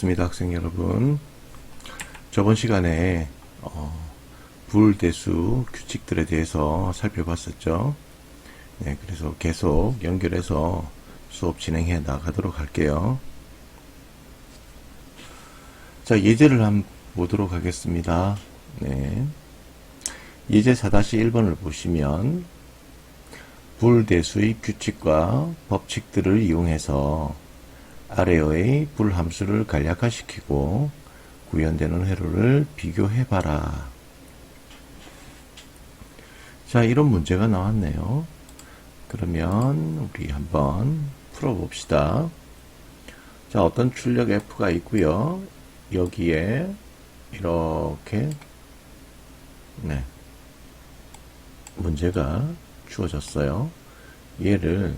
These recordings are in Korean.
반갑습니다, 학생 여러분. 저번 시간에 불대수 규칙들에 대해서 살펴봤었죠. 네, 그래서 계속 연결해서 수업 진행해 나가도록 할게요. 자, 예제를 한번 보도록 하겠습니다. 네. 예제 4-1번을 보시면 불대수의 규칙과 법칙들을 이용해서 아래의 불함수를 간략화시키고 구현되는 회로를 비교해봐라. 자, 이런 문제가 나왔네요. 그러면 우리 한번 풀어봅시다. 자, 어떤 출력 F가 있고요. 여기에 이렇게 문제가 주어졌어요. 얘를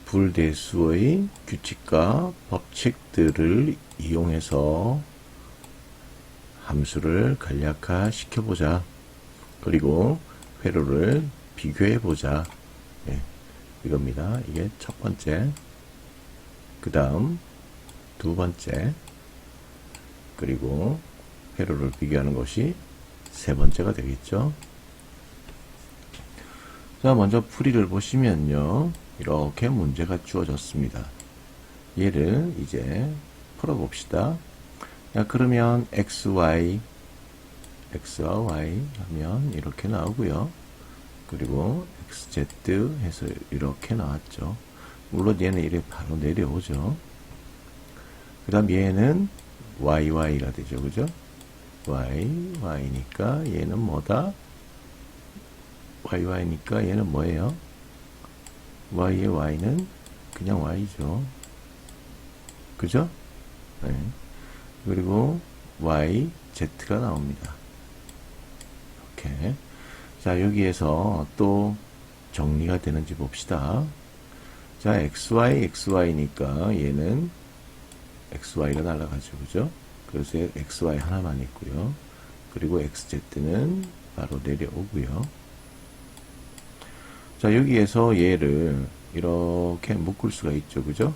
불대수의 규칙과 법칙들을 이용해서 함수를 간략화시켜보자. 그리고 회로를 비교해보자. 네, 이겁니다. 이게 첫 번째, 그 다음 두 번째, 그리고 회로를 비교하는 것이 세 번째가 되겠죠. 자, 먼저 풀이를 보시면요. 이렇게 문제가 주어졌습니다. 얘를 이제 풀어봅시다. 자, 그러면 x와 y 하면 이렇게 나오고요. 그리고 xz 해서 이렇게 나왔죠. 물론 얘는 이렇게 바로 내려오죠. 그 다음 얘는 y가 되죠. 그죠? y니까 얘는 뭐다? y니까 얘는 뭐예요? y의 y는 그냥 y죠. 그죠? 네. 그리고 yz가 나옵니다. 이렇게. 자, 여기에서 또 정리가 되는지 봅시다. 자, xy니까 얘는 xy가 날아가죠. 그죠? 그래서 xy 하나만 있고요. 그리고 xz는 바로 내려오고요. 자, 여기에서 얘를 이렇게 묶을 수가 있죠. 그죠?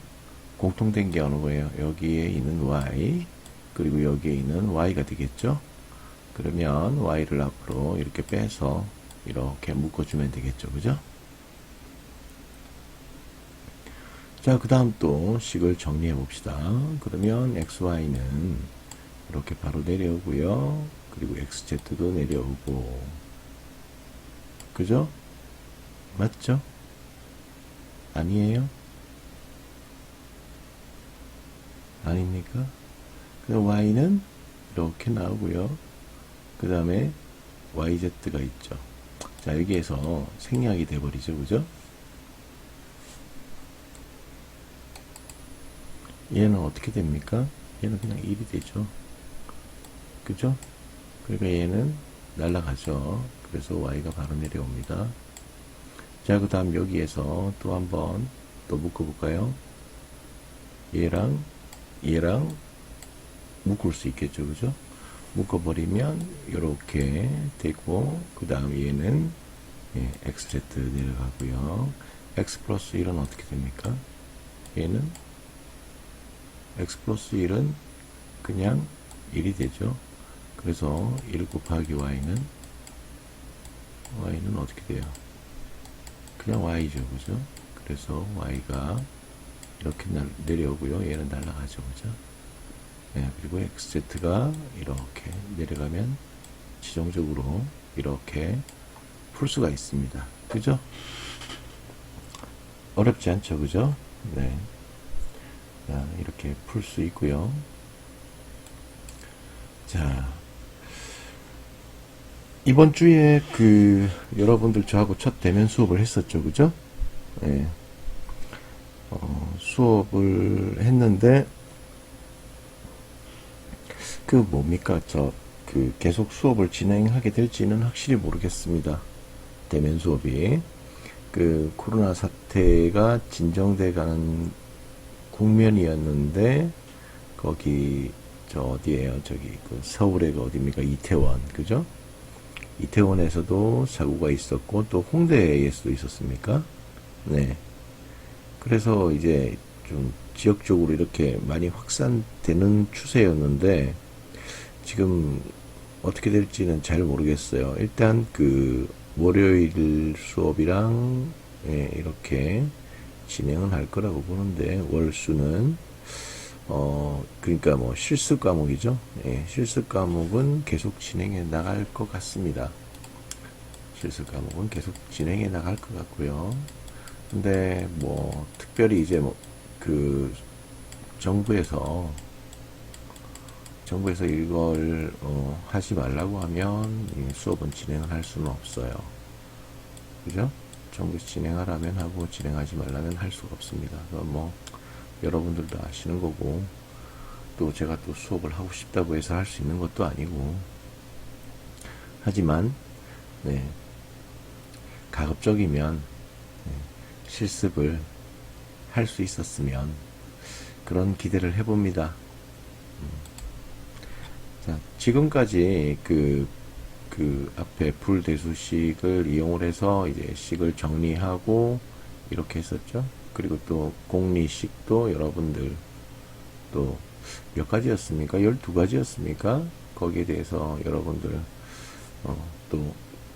공통된 게 어느 거예요? 여기에 있는 y, 그리고 여기에 있는 y가 되겠죠? 그러면 y를 앞으로 이렇게 빼서 이렇게 묶어주면 되겠죠. 그죠? 자, 그 다음 또 식을 정리해 봅시다. 그러면 xy는 이렇게 바로 내려오고요. 그리고 xz도 내려오고. 그죠? 맞죠? 아니에요? 아닙니까? 그 y는 이렇게 나오고요. 그 다음에 yz가 있죠. 자, 여기에서 생략이 돼버리죠. 그죠? 얘는 어떻게 됩니까? 얘는 그냥 1이 되죠. 그죠? 그러니까 얘는 날아가죠. 그래서 y가 바로 내려옵니다. 자, 그 다음 여기에서 또 한번 또 묶어볼까요? 얘랑 묶을 수 있겠죠. 그죠? 묶어버리면 이렇게 되고, 그 다음 얘는 xz 내려가고요. x 플러스 1은 어떻게 됩니까? 얘는 x 플러스 1은 그냥 1이 되죠. 그래서 1 곱하기 y는 어떻게 돼요? 그냥 y죠. 그죠? 그래서 y가 이렇게 내려오고요. 얘는 날아가죠. 그죠? 네, 그리고 xz가 이렇게 내려가면 지정적으로 이렇게 풀 수가 있습니다. 그죠? 어렵지 않죠. 그죠? 네. 자, 이렇게 풀 수 있고요. 자, 이번 주에 여러분들 저하고 첫 대면 수업을 했었죠. 그죠? 네. 수업을 했는데, 뭡니까? 계속 수업을 진행하게 될지는 확실히 모르겠습니다. 대면 수업이. 코로나 사태가 진정돼 가는 국면이었는데, 거기, 어디에요? 서울에가 어디입니까? 이태원. 그죠? 이태원에서도 사고가 있었고, 또 홍대에서도 있었습니까? 네. 그래서 이제 좀 지역적으로 이렇게 많이 확산되는 추세였는데 지금 어떻게 될지는 잘 모르겠어요. 일단 그 월요일 수업이랑 이렇게 진행은 할 거라고 보는데 월수는 그러니까 뭐 실습 과목이죠. 실습 과목은 계속 진행해 나갈 것 같습니다. 실습 과목은 계속 진행해 나갈 것 같고요. 근데 뭐 특별히 이제 뭐 그 정부에서 이걸 하지 말라고 하면 수업은 진행을 할 수는 없어요. 그죠? 정부에서 진행하라면 하고 진행하지 말라면 할 수가 없습니다. 그건 뭐 여러분들도 아시는 거고 또 제가 또 수업을 하고 싶다고 해서 할 수 있는 것도 아니고 하지만 네, 가급적이면 실습을 할 수 있었으면 그런 기대를 해봅니다. 자, 지금까지 그 앞에 불대수식을 이용을 해서 이제 식을 정리하고 이렇게 했었죠. 그리고 또 공리식도 여러분들 또 몇 가지였습니까? 12가지였습니까? 거기에 대해서 여러분들 또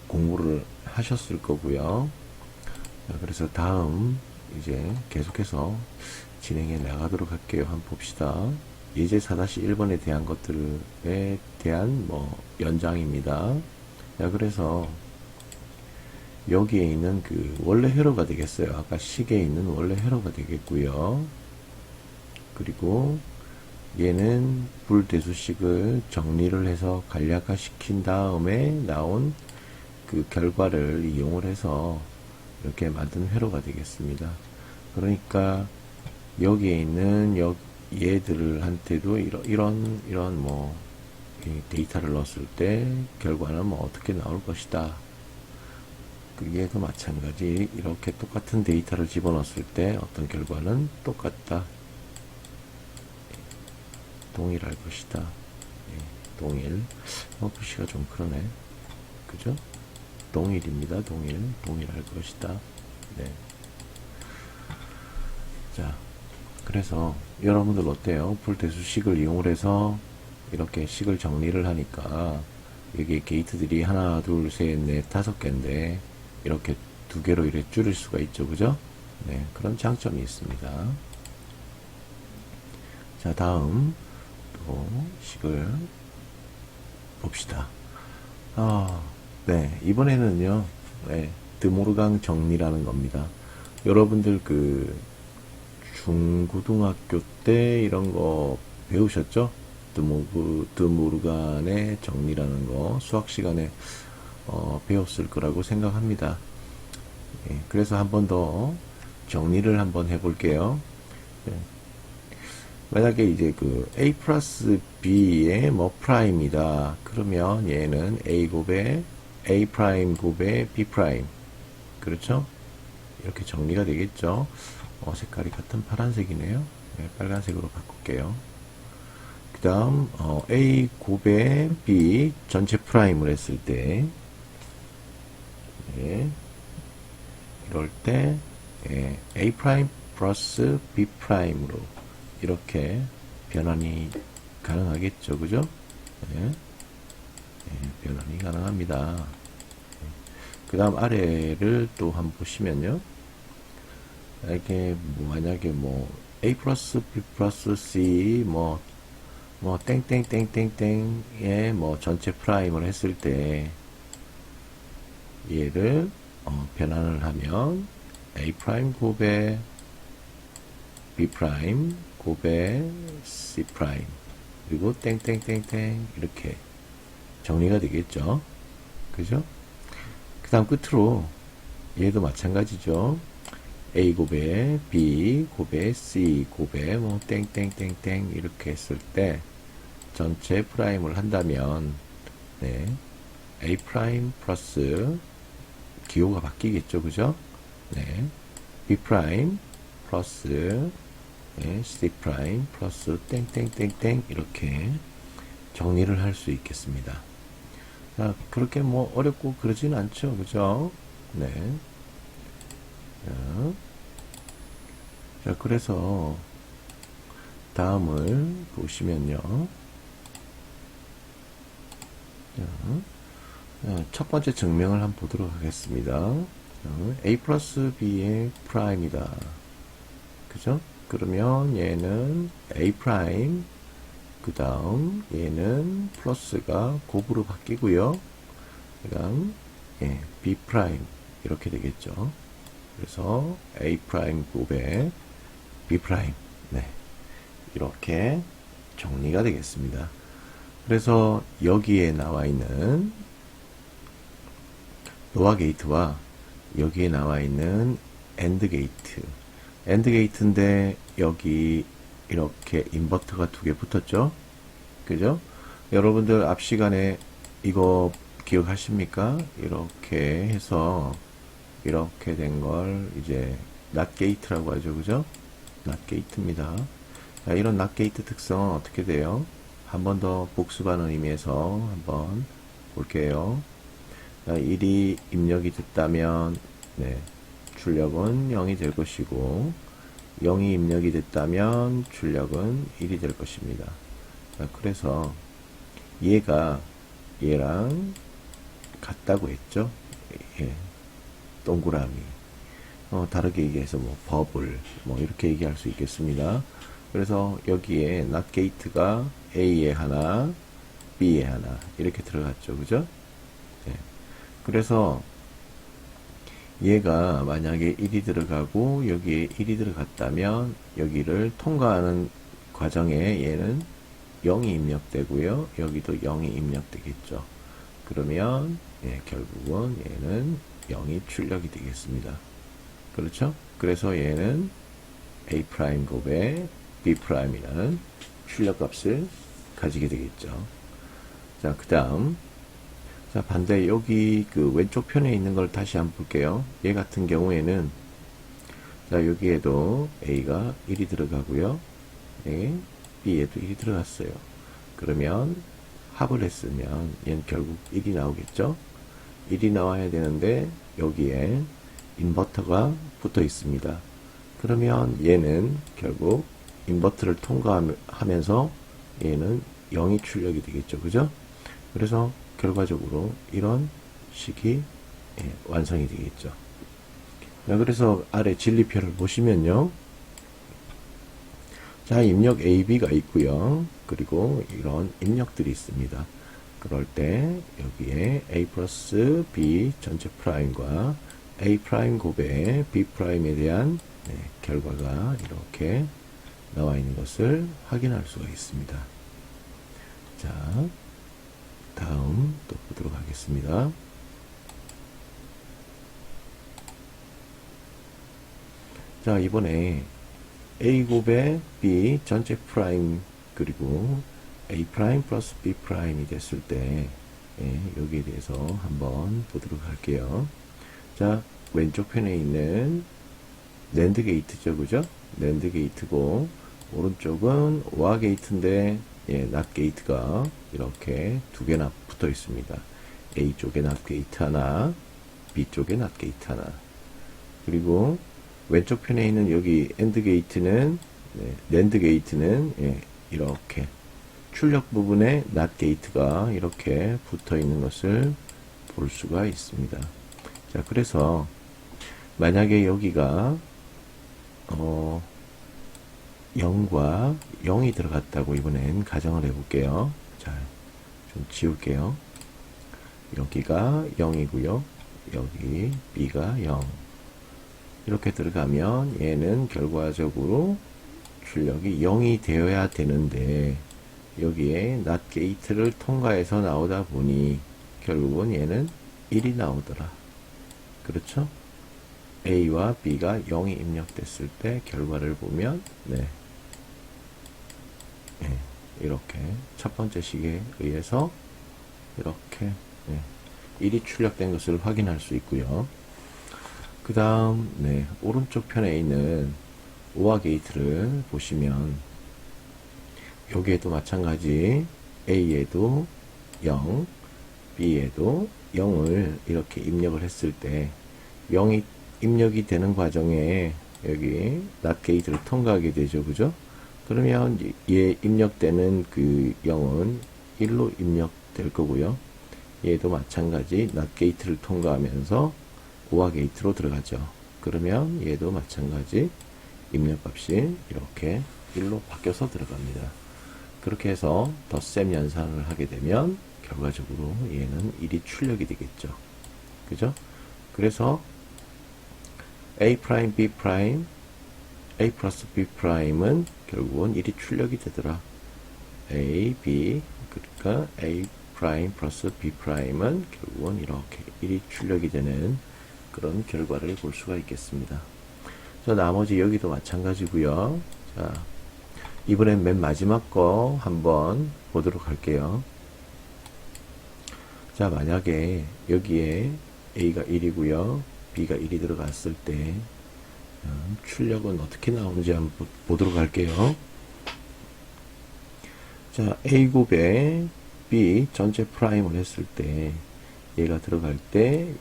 공부를 하셨을 거고요. 그래서 다음 이제 계속해서 진행해 나가도록 할게요. 한번 봅시다. 예제 4-1번에 대한 것들에 대한 뭐 연장입니다. 자, 그래서 여기에 있는 그 원래 회로가 되겠어요. 아까 식에 있는 원래 회로가 되겠고요. 그리고 얘는 불대수식을 정리를 해서 간략화 시킨 다음에 나온 그 결과를 이용을 해서 이렇게 만든 회로가 되겠습니다. 그러니까 여기에 있는 얘들한테도 이런 뭐 데이터를 넣었을 때 결과는 뭐 어떻게 나올 것이다. 그게도 마찬가지 이렇게 똑같은 데이터를 집어넣었을 때 어떤 결과는 똑같다. 동일할 것이다. 동일. 글씨가 좀 그러네. 그죠? 동일입니다. 동일할 것이다. 네. 자, 그래서 여러분들 어때요? 불대수식을 이용을 해서 이렇게 식을 정리를 하니까 여기 게이트들이 하나, 둘, 셋, 넷, 5개인데 이렇게 2개로 이렇게 줄일 수가 있죠. 그죠? 네, 그런 장점이 있습니다. 자, 다음 또 식을 봅시다. 네, 이번에는요, 드모르강 정리라는 겁니다. 여러분들 그 중고등학교 때 이런 거 배우셨죠? 드모르간의 정리라는 거 수학 시간에 배웠을 거라고 생각합니다. 그래서 한 번 더 정리를 한번 해볼게요. 만약에 이제 그 a 플러스 b의 뭐 프라임이다. 그러면 얘는 a 곱에 a 프라임 곱에 b 프라임. 그렇죠? 이렇게 정리가 되겠죠. 색깔이 같은 파란색이네요. 네, 빨간색으로 바꿀게요. 그 다음 a 곱에 b 전체 프라임을 했을 때 이럴 때 a 프라임 플러스 b 프라임으로 이렇게 변환이 가능하겠죠. 그죠? 변환이 가능합니다. 그 다음 아래를 또 한번 보시면요. 이렇게 만약에 뭐 a 플러스 b 플러스 c 뭐 땡땡땡땡땡의 뭐 전체 프라임을 했을 때 얘를 변환을 하면 a 프라임 곱에 b 프라임 곱에 c 프라임 그리고 땡땡땡땡 이렇게 정리가 되겠죠. 그죠? 그 다음 끝으로 얘도 마찬가지죠. a 곱에 b 곱에 c 곱에 뭐 땡땡땡땡 이렇게 했을 때 전체 프라임을 한다면 a 프라임 플러스 기호가 바뀌겠죠. 그죠? b 프라임 플러스 c 프라임 플러스 땡땡땡땡 이렇게 정리를 할 수 있겠습니다. 자, 그렇게 뭐 어렵고 그러진 않죠. 그죠? 자, 그래서 다음을 보시면요. 첫 번째 증명을 한번 보도록 하겠습니다. a 플러스 b의 프라임이다. 그죠? 그러면 얘는 a 프라임, 그 다음 얘는 플러스가 곱으로 바뀌고요. 그 다음 b 프라임 이렇게 되겠죠. 그래서 a 프라임 곱에 b 프라임, 네, 이렇게 정리가 되겠습니다. 그래서 여기에 나와 있는 노아 게이트와 여기에 나와 있는 엔드 게이트, 엔드 게이트인데 여기 이렇게 인버터가 두 개 붙었죠. 그죠? 여러분들 앞 시간에 이거 기억하십니까? 이렇게 해서 이렇게 된 걸 이제 낫 게이트라고 하죠. 그죠? 낫 게이트입니다. 자, 이런 낫 게이트 특성은 어떻게 돼요? 한 번 더 복습하는 의미에서 한번 볼게요. 자, 1이 입력이 됐다면 네, 출력은 0이 될 것이고 0이 입력이 됐다면 출력은 1이 될 것입니다. 자, 그래서 얘가 얘랑 같다고 했죠. 예, 동그라미. 다르게 얘기해서 뭐 버블 뭐 이렇게 얘기할 수 있겠습니다. 그래서 여기에 not gate가 A에 하나, B에 하나 이렇게 들어갔죠. 그죠? 네. 그래서 얘가 만약에 1이 들어가고 여기에 1이 들어갔다면 여기를 통과하는 과정에 얘는 0이 입력되고요. 여기도 0이 입력되겠죠. 그러면 결국은 얘는 0이 출력이 되겠습니다. 그렇죠? 그래서 얘는 A 프라임 곱에 B 프라임이라는 출력 값을 가지게 되겠죠. 자, 그 다음. 자, 반대 여기 그 왼쪽 편에 있는 걸 다시 한번 볼게요. 얘 같은 경우에는 자, 여기에도 A가 1이 들어가고요. B에도 1이 들어갔어요. 그러면 합을 했으면 얘는 결국 1이 나오겠죠. 1이 나와야 되는데 여기에 인버터가 붙어 있습니다. 그러면 얘는 결국 인버터를 통과하면서 얘는 0이 출력이 되겠죠. 그죠? 그래서 결과적으로 이런 식이 완성이 되겠죠. 그래서 아래 진리표를 보시면요. 자, 입력 AB가 있고요. 그리고 이런 입력들이 있습니다. 그럴 때 여기에 A 플러스 B 전체 프라임과 A 프라임 곱의 B 프라임에 대한 결과가 이렇게 나와 있는 것을 확인할 수가 있습니다. 자, 다음 또 보도록 하겠습니다. 자, 이번에 A 곱의 B 전체 프라임 그리고 A 프라임 플러스 B 프라임이 됐을 때 여기에 대해서 한번 보도록 할게요. 자, 왼쪽 편에 있는 낸드 게이트죠. 그죠? 낸드 게이트고 오른쪽은 오아 게이트인데 낫 게이트가 이렇게 두 개나 붙어 있습니다. A 쪽에 낫 게이트 하나, B 쪽에 낫 게이트 하나. 그리고 왼쪽 편에 있는 여기 엔드 게이트는 낸드 게이트는 이렇게 출력 부분에 낫 게이트가 이렇게 붙어 있는 것을 볼 수가 있습니다. 자, 그래서 만약에 여기가 0과 0이 들어갔다고 이번엔 가정을 해볼게요. 자, 좀 지울게요. 여기가 0이고요. 여기 B가 0. 이렇게 들어가면 얘는 결과적으로 출력이 0이 되어야 되는데 여기에 낫 게이트를 통과해서 나오다 보니 결국은 얘는 1이 나오더라. 그렇죠? A와 B가 0이 입력됐을 때 결과를 보면 이렇게 첫 번째 식에 의해서 이렇게 1이 출력된 것을 확인할 수 있고요. 그 다음 오른쪽 편에 있는 오아 게이트를 보시면 여기에도 마찬가지 A에도 0, B에도 0을 이렇게 입력을 했을 때 0이 입력이 되는 과정에 여기 낫 게이트를 통과하게 되죠. 그죠? 그러면 얘 입력되는 그 0은 1로 입력될 거고요. 얘도 마찬가지 not 게이트를 통과하면서 우아 게이트로 들어가죠. 그러면 얘도 마찬가지 입력값이 이렇게 1로 바뀌어서 들어갑니다. 그렇게 해서 덧셈 연산을 하게 되면 결과적으로 얘는 1이 출력이 되겠죠. 그죠? 그래서 A', B', A 플러스 B 프라임은 결국은 1이 출력이 되더라. A, B, 그러니까 A 프라임 플러스 B 프라임은 결국은 이렇게 1이 출력이 되는 그런 결과를 볼 수가 있겠습니다. 자, 나머지 여기도 마찬가지고요. 자, 이번엔 맨 마지막 거 한번 보도록 할게요. 자, 만약에 여기에 A가 1이고요. B가 1이 들어갔을 때 출력은 어떻게 나오는지 한번 보도록 할게요. 자, A 곱에 B 전체 프라임을 했을 때 얘가 들어갈 때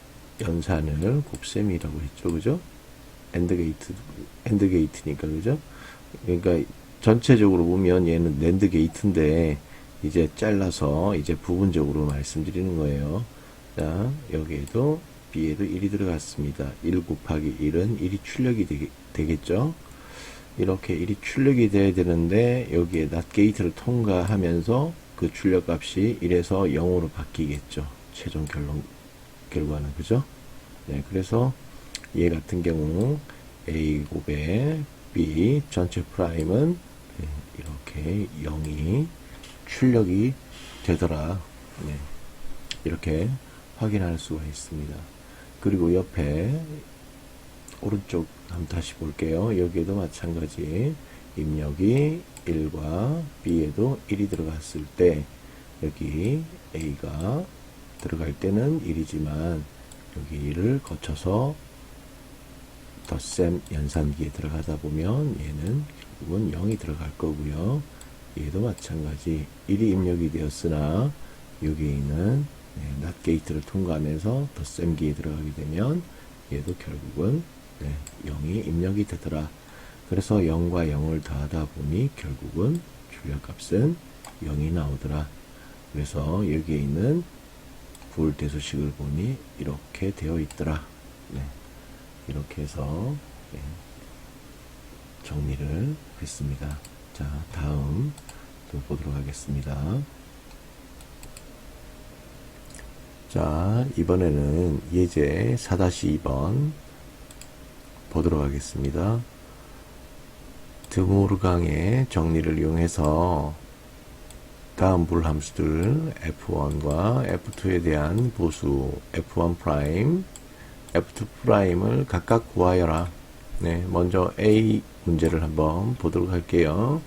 연산을 곱셈이라고 했죠. 그죠? 엔드 게이트니까, 그죠? 그러니까 전체적으로 보면 얘는 낸드 게이트인데 이제 잘라서 이제 부분적으로 말씀드리는 거예요. 자, 여기에도 B에도 1이 들어갔습니다. 1 곱하기 1은 1이 출력이 되겠죠. 이렇게 1이 출력이 돼야 되는데 여기에 not 게이트를 통과하면서 그 출력 값이 1에서 0으로 바뀌겠죠. 최종 결과는, 그죠? 네, 그래서 얘 같은 경우 A 곱에 B 전체 프라임은 이렇게 0이 출력이 되더라. 네, 이렇게 확인할 수가 있습니다. 그리고 옆에 오른쪽 한번 다시 볼게요. 여기에도 마찬가지 입력이 1과 B에도 1이 들어갔을 때 여기 A가 들어갈 때는 1이지만 여기 1을 거쳐서 덧셈 연산기에 들어가다 보면 얘는 결국은 0이 들어갈 거고요. 얘도 마찬가지 1이 입력이 되었으나 여기에 있는 not 게이트를 통과하면서 덧셈기에 들어가게 되면 얘도 결국은 0이 입력이 되더라. 그래서 0과 0을 더하다 보니 결국은 출력값은 0이 나오더라. 그래서 여기에 있는 부울대소식을 보니 이렇게 되어 있더라. 네, 이렇게 해서 정리를 했습니다. 자, 다음 또 보도록 하겠습니다. 자, 이번에는 예제 4-2번 보도록 하겠습니다. 드모르강의 정리를 이용해서 다음 불함수들 F1과 F2에 대한 보수 F1 프라임, F2 프라임을 각각 구하여라. 네, 먼저 A 문제를 한번 보도록 할게요.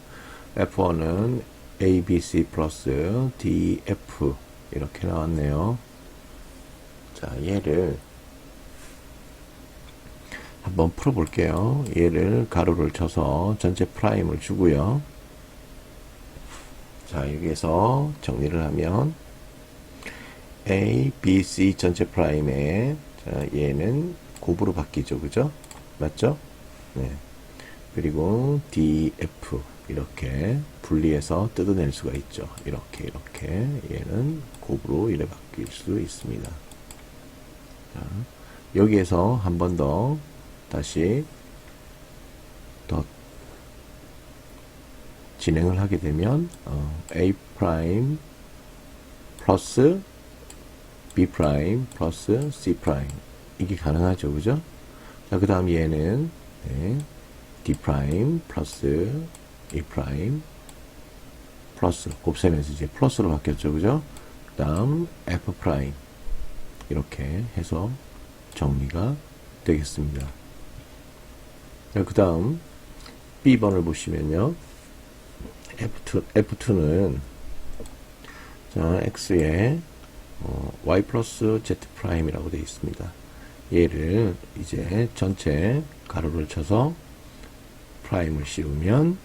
F1은 ABC 플러스 DF 이렇게 나왔네요. 자, 얘를 한번 풀어볼게요. 얘를 가로를 쳐서 전체 프라임을 주고요. 자, 여기에서 정리를 하면 A, B, C 전체 프라임에 자, 얘는 곱으로 바뀌죠. 그죠? 맞죠? 네. 그리고 D, F 이렇게 분리해서 뜯어낼 수가 있죠. 이렇게 얘는 곱으로 이래 바뀔 수 있습니다. 자, 여기에서 한 번 더 다시 더 진행을 하게 되면 A 프라임 플러스 B 프라임 플러스 C 프라임 이게 가능하죠. 그죠? 자, 그 다음 얘는 D 프라임 플러스 E 프라임 플러스 곱셈에서 이제 플러스로 바뀌었죠. 그죠? 그 다음 F 프라임 이렇게 해서 정리가 되겠습니다. 그 다음 B번을 보시면요. F2는 자, X에 Y 플러스 Z 프라임이라고 되어 있습니다. 얘를 이제 전체 가로를 쳐서 프라임을 씌우면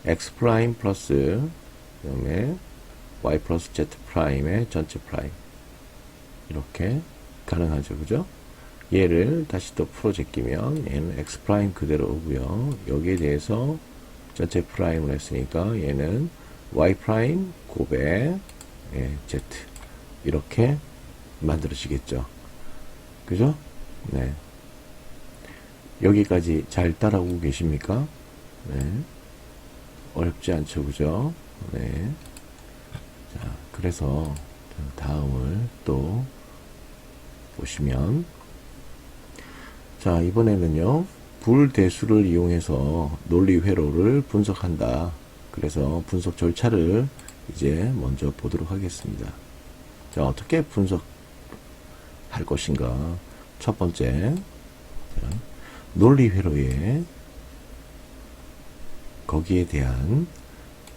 X 프라임 플러스 그다음에 Y 플러스 Z 프라임의 전체 프라임 이렇게 가능하죠. 그죠? 얘를 다시 또 풀어 제끼면 얘는 X 프라임 그대로 오고요. 여기에 대해서 전체 프라임을 했으니까 얘는 y 프라임 곱에 z 이렇게 만들어지겠죠. 그죠? 네. 여기까지 잘 따라오고 계십니까? 네. 어렵지 않죠, 그죠? 네. 자, 그래서 다음을 또 보시면, 자, 이번에는요, 불대수를 이용해서 논리 회로를 분석한다. 그래서 분석 절차를 이제 먼저 보도록 하겠습니다. 자, 어떻게 분석할 것인가? 첫 번째, 자, 논리 회로에 거기에 대한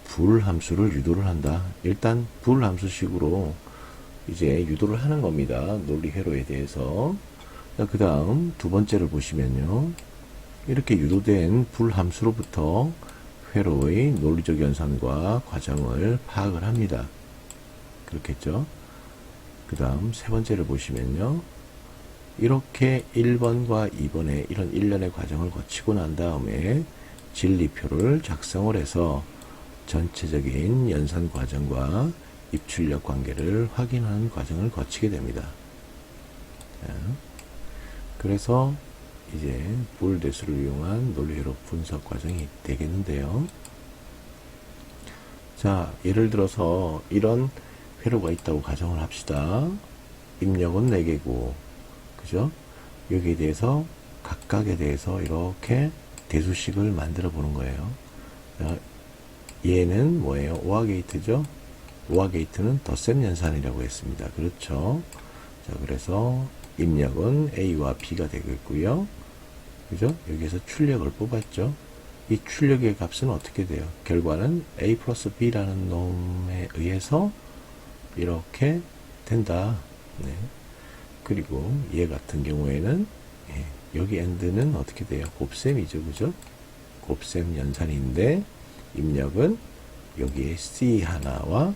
불 함수를 유도를 한다. 일단 불 함수식으로 이제 유도를 하는 겁니다. 논리 회로에 대해서. 그 다음 두 번째를 보시면요. 이렇게 유도된 불 함수로부터 회로의 논리적 연산과 과정을 파악을 합니다. 그렇겠죠? 그 다음 세 번째를 보시면요. 이렇게 1번과 2번의 이런 일련의 과정을 거치고 난 다음에 진리표를 작성을 해서 전체적인 연산 과정과 입출력 관계를 확인하는 과정을 거치게 됩니다. 자, 그래서 이제 불대수를 이용한 논리회로 분석 과정이 되겠는데요. 자, 예를 들어서 이런 회로가 있다고 가정을 합시다. 입력은 4개고, 그죠? 여기에 대해서 각각에 대해서 이렇게 대수식을 만들어 보는 거예요. 자, 얘는 뭐예요? 오화 게이트죠? 오화 게이트는 덧셈 연산이라고 했습니다. 그렇죠? 자, 그래서 입력은 A와 B가 되겠고요. 그죠? 여기에서 출력을 뽑았죠? 이 출력의 값은 어떻게 돼요? 결과는 A 플러스 B라는 놈에 의해서 이렇게 된다. 네. 그리고 얘 같은 경우에는 여기 엔드는 어떻게 돼요? 곱셈이죠. 그죠? 곱셈 연산인데 입력은 여기에 C 하나와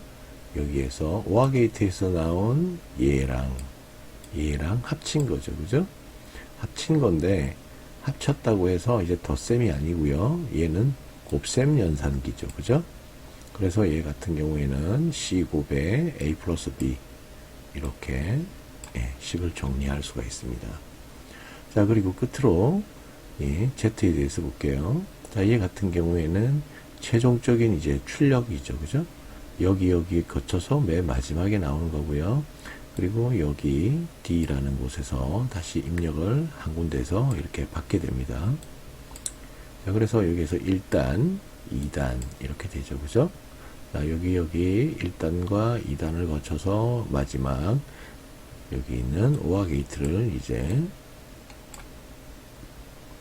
여기에서 오화 게이트에서 나온 얘랑 합친 거죠. 그죠? 합친 건데 합쳤다고 해서 이제 덧셈이 아니고요. 얘는 곱셈 연산기죠. 그죠? 그래서 얘 같은 경우에는 C 곱에 A 플러스 B 이렇게 식을 정리할 수가 있습니다. 자, 그리고 끝으로 Z에 대해서 볼게요. 자, 얘 같은 경우에는 최종적인 이제 출력이죠. 그죠? 여기 거쳐서 맨 마지막에 나오는 거고요. 그리고 여기 D라는 곳에서 다시 입력을 한 군데에서 이렇게 받게 됩니다. 자, 그래서 여기에서 1단, 2단 이렇게 되죠. 그죠? 자, 여기 1단과 2단을 거쳐서 마지막 여기 있는 오화 게이트를 이제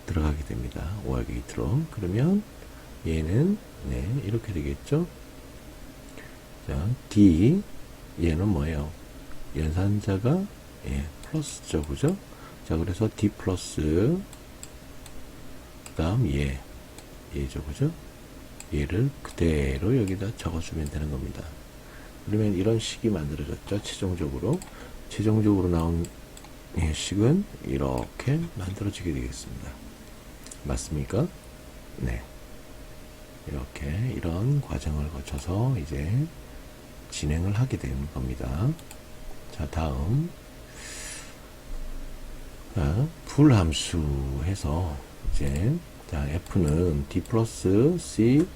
들어가게 됩니다. 오화 게이트로. 그러면 얘는 이렇게 되겠죠. 자, D 얘는 뭐예요? 연산자가 플러스죠. 그죠? 자, 그래서 D 플러스 그 다음 얘죠. 그죠? 얘를 그대로 여기다 적어주면 되는 겁니다. 그러면 이런 식이 만들어졌죠. 최종적으로 나온 식은 이렇게 만들어지게 되겠습니다. 맞습니까? 네. 이렇게 이런 과정을 거쳐서 이제 진행을 하게 되는 겁니다. 자, 다음 불함수 해서 이제 자, F는 D 플러스 C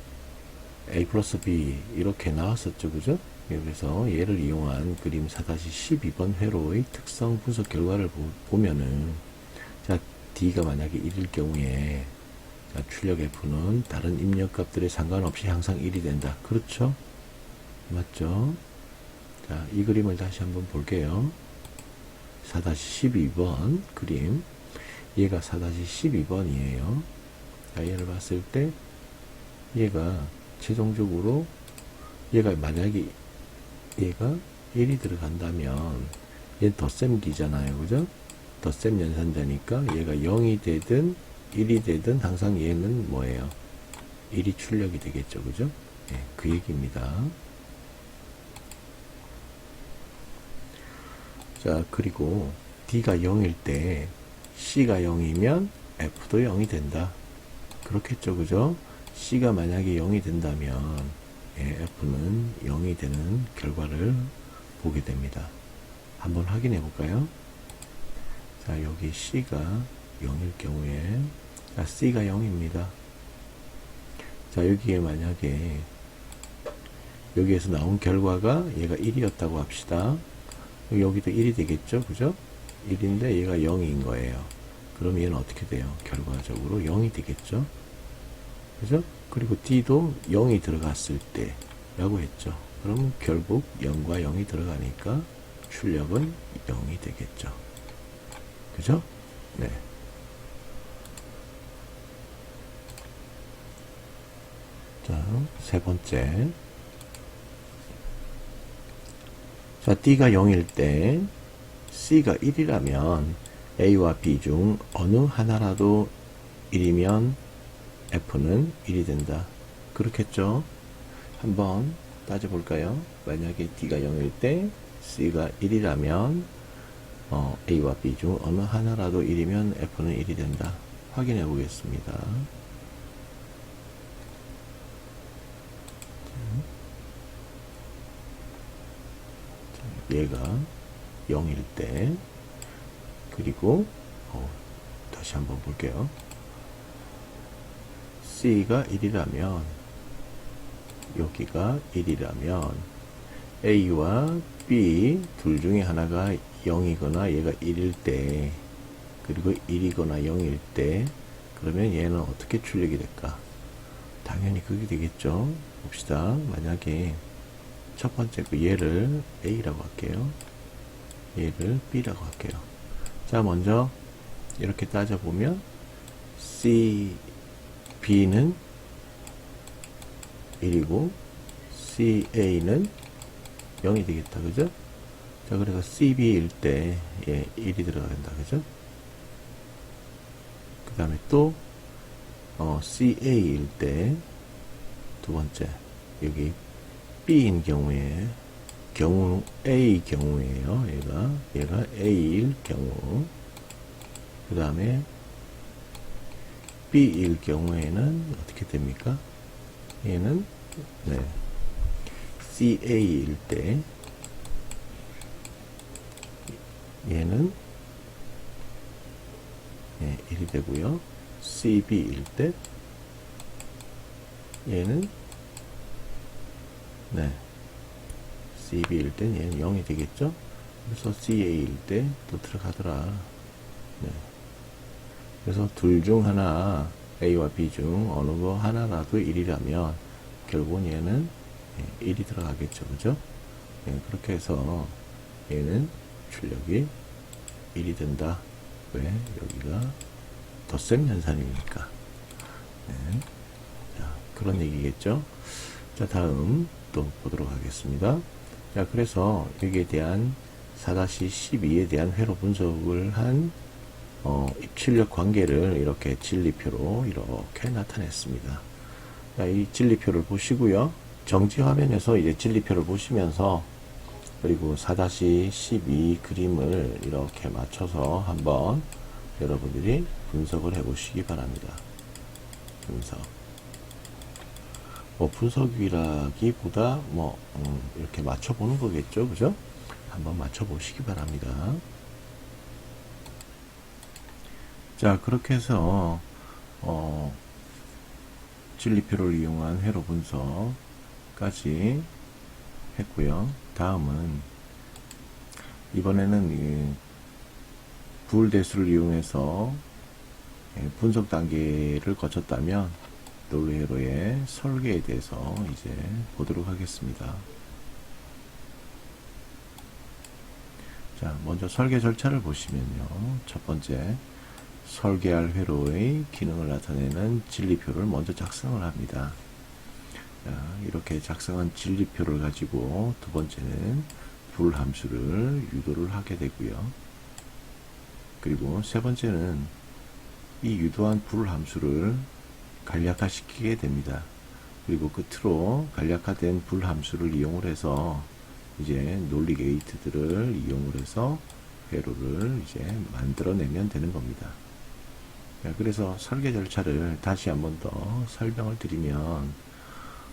A 플러스 B 이렇게 나왔었죠. 그죠? 그래서 얘를 이용한 그림 4-12번 회로의 특성 분석 결과를 보면은 자, D가 만약에 1일 경우에 자, 출력 F는 다른 입력값들에 상관없이 항상 1이 된다. 그렇죠? 맞죠? 자, 이 그림을 다시 한번 볼게요. 4-12번 그림. 얘가 4-12번이에요. 자, 얘를 봤을 때 얘가 최종적으로 얘가 만약에 얘가 1이 들어간다면 얘는 덧셈기잖아요. 그죠? 덧셈 연산자니까 얘가 0이 되든 1이 되든 항상 얘는 뭐예요? 1이 출력이 되겠죠. 그죠? 그 얘기입니다. 자, 그리고 D가 0일 때 C가 0이면 F도 0이 된다. 그렇겠죠. 그죠? C가 만약에 0이 된다면 예, F는 0이 되는 결과를 보게 됩니다. 한번 확인해 볼까요? 자, 여기 C가 0일 경우에, 자, C가 0입니다. 자, 여기에 만약에 여기에서 나온 결과가 얘가 1이었다고 합시다. 여기도 1이 되겠죠? 그죠? 1인데 얘가 0인 거예요. 그럼 얘는 어떻게 돼요? 결과적으로 0이 되겠죠? 그죠? 그리고 D도 0이 들어갔을 때 라고 했죠. 그럼 결국 0과 0이 들어가니까 출력은 0이 되겠죠. 그죠? 네. 자, 세 번째. 자, D가 0일 때 C가 1이라면 A와 B 중 어느 하나라도 1이면 F는 1이 된다. 그렇겠죠? 한번 따져볼까요? 만약에 D가 0일 때 C가 1이라면 A와 B 중 어느 하나라도 1이면 F는 1이 된다. 확인해 보겠습니다. 얘가 0일 때, 그리고 다시 한번 볼게요. C가 1이라면 여기가 1이라면 A와 B 둘 중에 하나가 0이거나 얘가 1일 때, 그리고 1이거나 0일 때, 그러면 얘는 어떻게 출력이 될까? 당연히 그게 되겠죠. 봅시다. 만약에 첫 번째 얘를 A라고 할게요. 얘를 B라고 할게요. 자, 먼저 이렇게 따져보면 C, B는 1이고 CA는 0이 되겠다. 그죠? 자, 그래서 CB일 때 1이 들어간다. 그죠? 그 다음에 또 CA일 때 두 번째 여기 B인 경우에 경우 A 경우에요. 얘가 A일 경우, 그 다음에 B일 경우에는 어떻게 됩니까? 얘는 CA일 때 얘는 1이 되고요. CB일 때 얘는 CB일 땐 얘는 0이 되겠죠? 그래서 CA일 때 또 들어가더라. 그래서 둘 중 하나, A와 B 중 어느 거 하나라도 1이라면 결국은 얘는 1이 들어가겠죠. 그죠? 그렇게 해서 얘는 출력이 1이 된다. 왜? 여기가 덧셈 연산이니까. 자, 그런 얘기겠죠? 자, 다음 또 보도록 하겠습니다. 자, 그래서 여기에 대한 4-12에 대한 회로 분석을 한 입출력 관계를 이렇게 진리표로 이렇게 나타냈습니다. 자, 이 진리표를 보시고요. 정지 화면에서 이제 진리표를 보시면서 그리고 4-12 그림을 이렇게 맞춰서 한번 여러분들이 분석을 해 보시기 바랍니다. 분석. 분석이라기보다 이렇게 맞춰보는 거겠죠. 그죠? 한번 맞춰보시기 바랍니다. 자, 그렇게 해서 진리표를 이용한 회로 분석까지 했고요. 다음은 이번에는 부울대수를 이용해서 분석 단계를 거쳤다면 논리회로의 설계에 대해서 이제 보도록 하겠습니다. 자, 먼저 설계 절차를 보시면요. 첫 번째, 설계할 회로의 기능을 나타내는 진리표를 먼저 작성을 합니다. 자, 이렇게 작성한 진리표를 가지고 두 번째는 불 함수를 유도를 하게 되고요. 그리고 세 번째는 이 유도한 불 함수를 간략화시키게 됩니다. 그리고 끝으로 간략화된 불 함수를 이용을 해서 이제 논리 게이트들을 이용을 해서 회로를 이제 만들어내면 되는 겁니다. 그래서 설계 절차를 다시 한번 더 설명을 드리면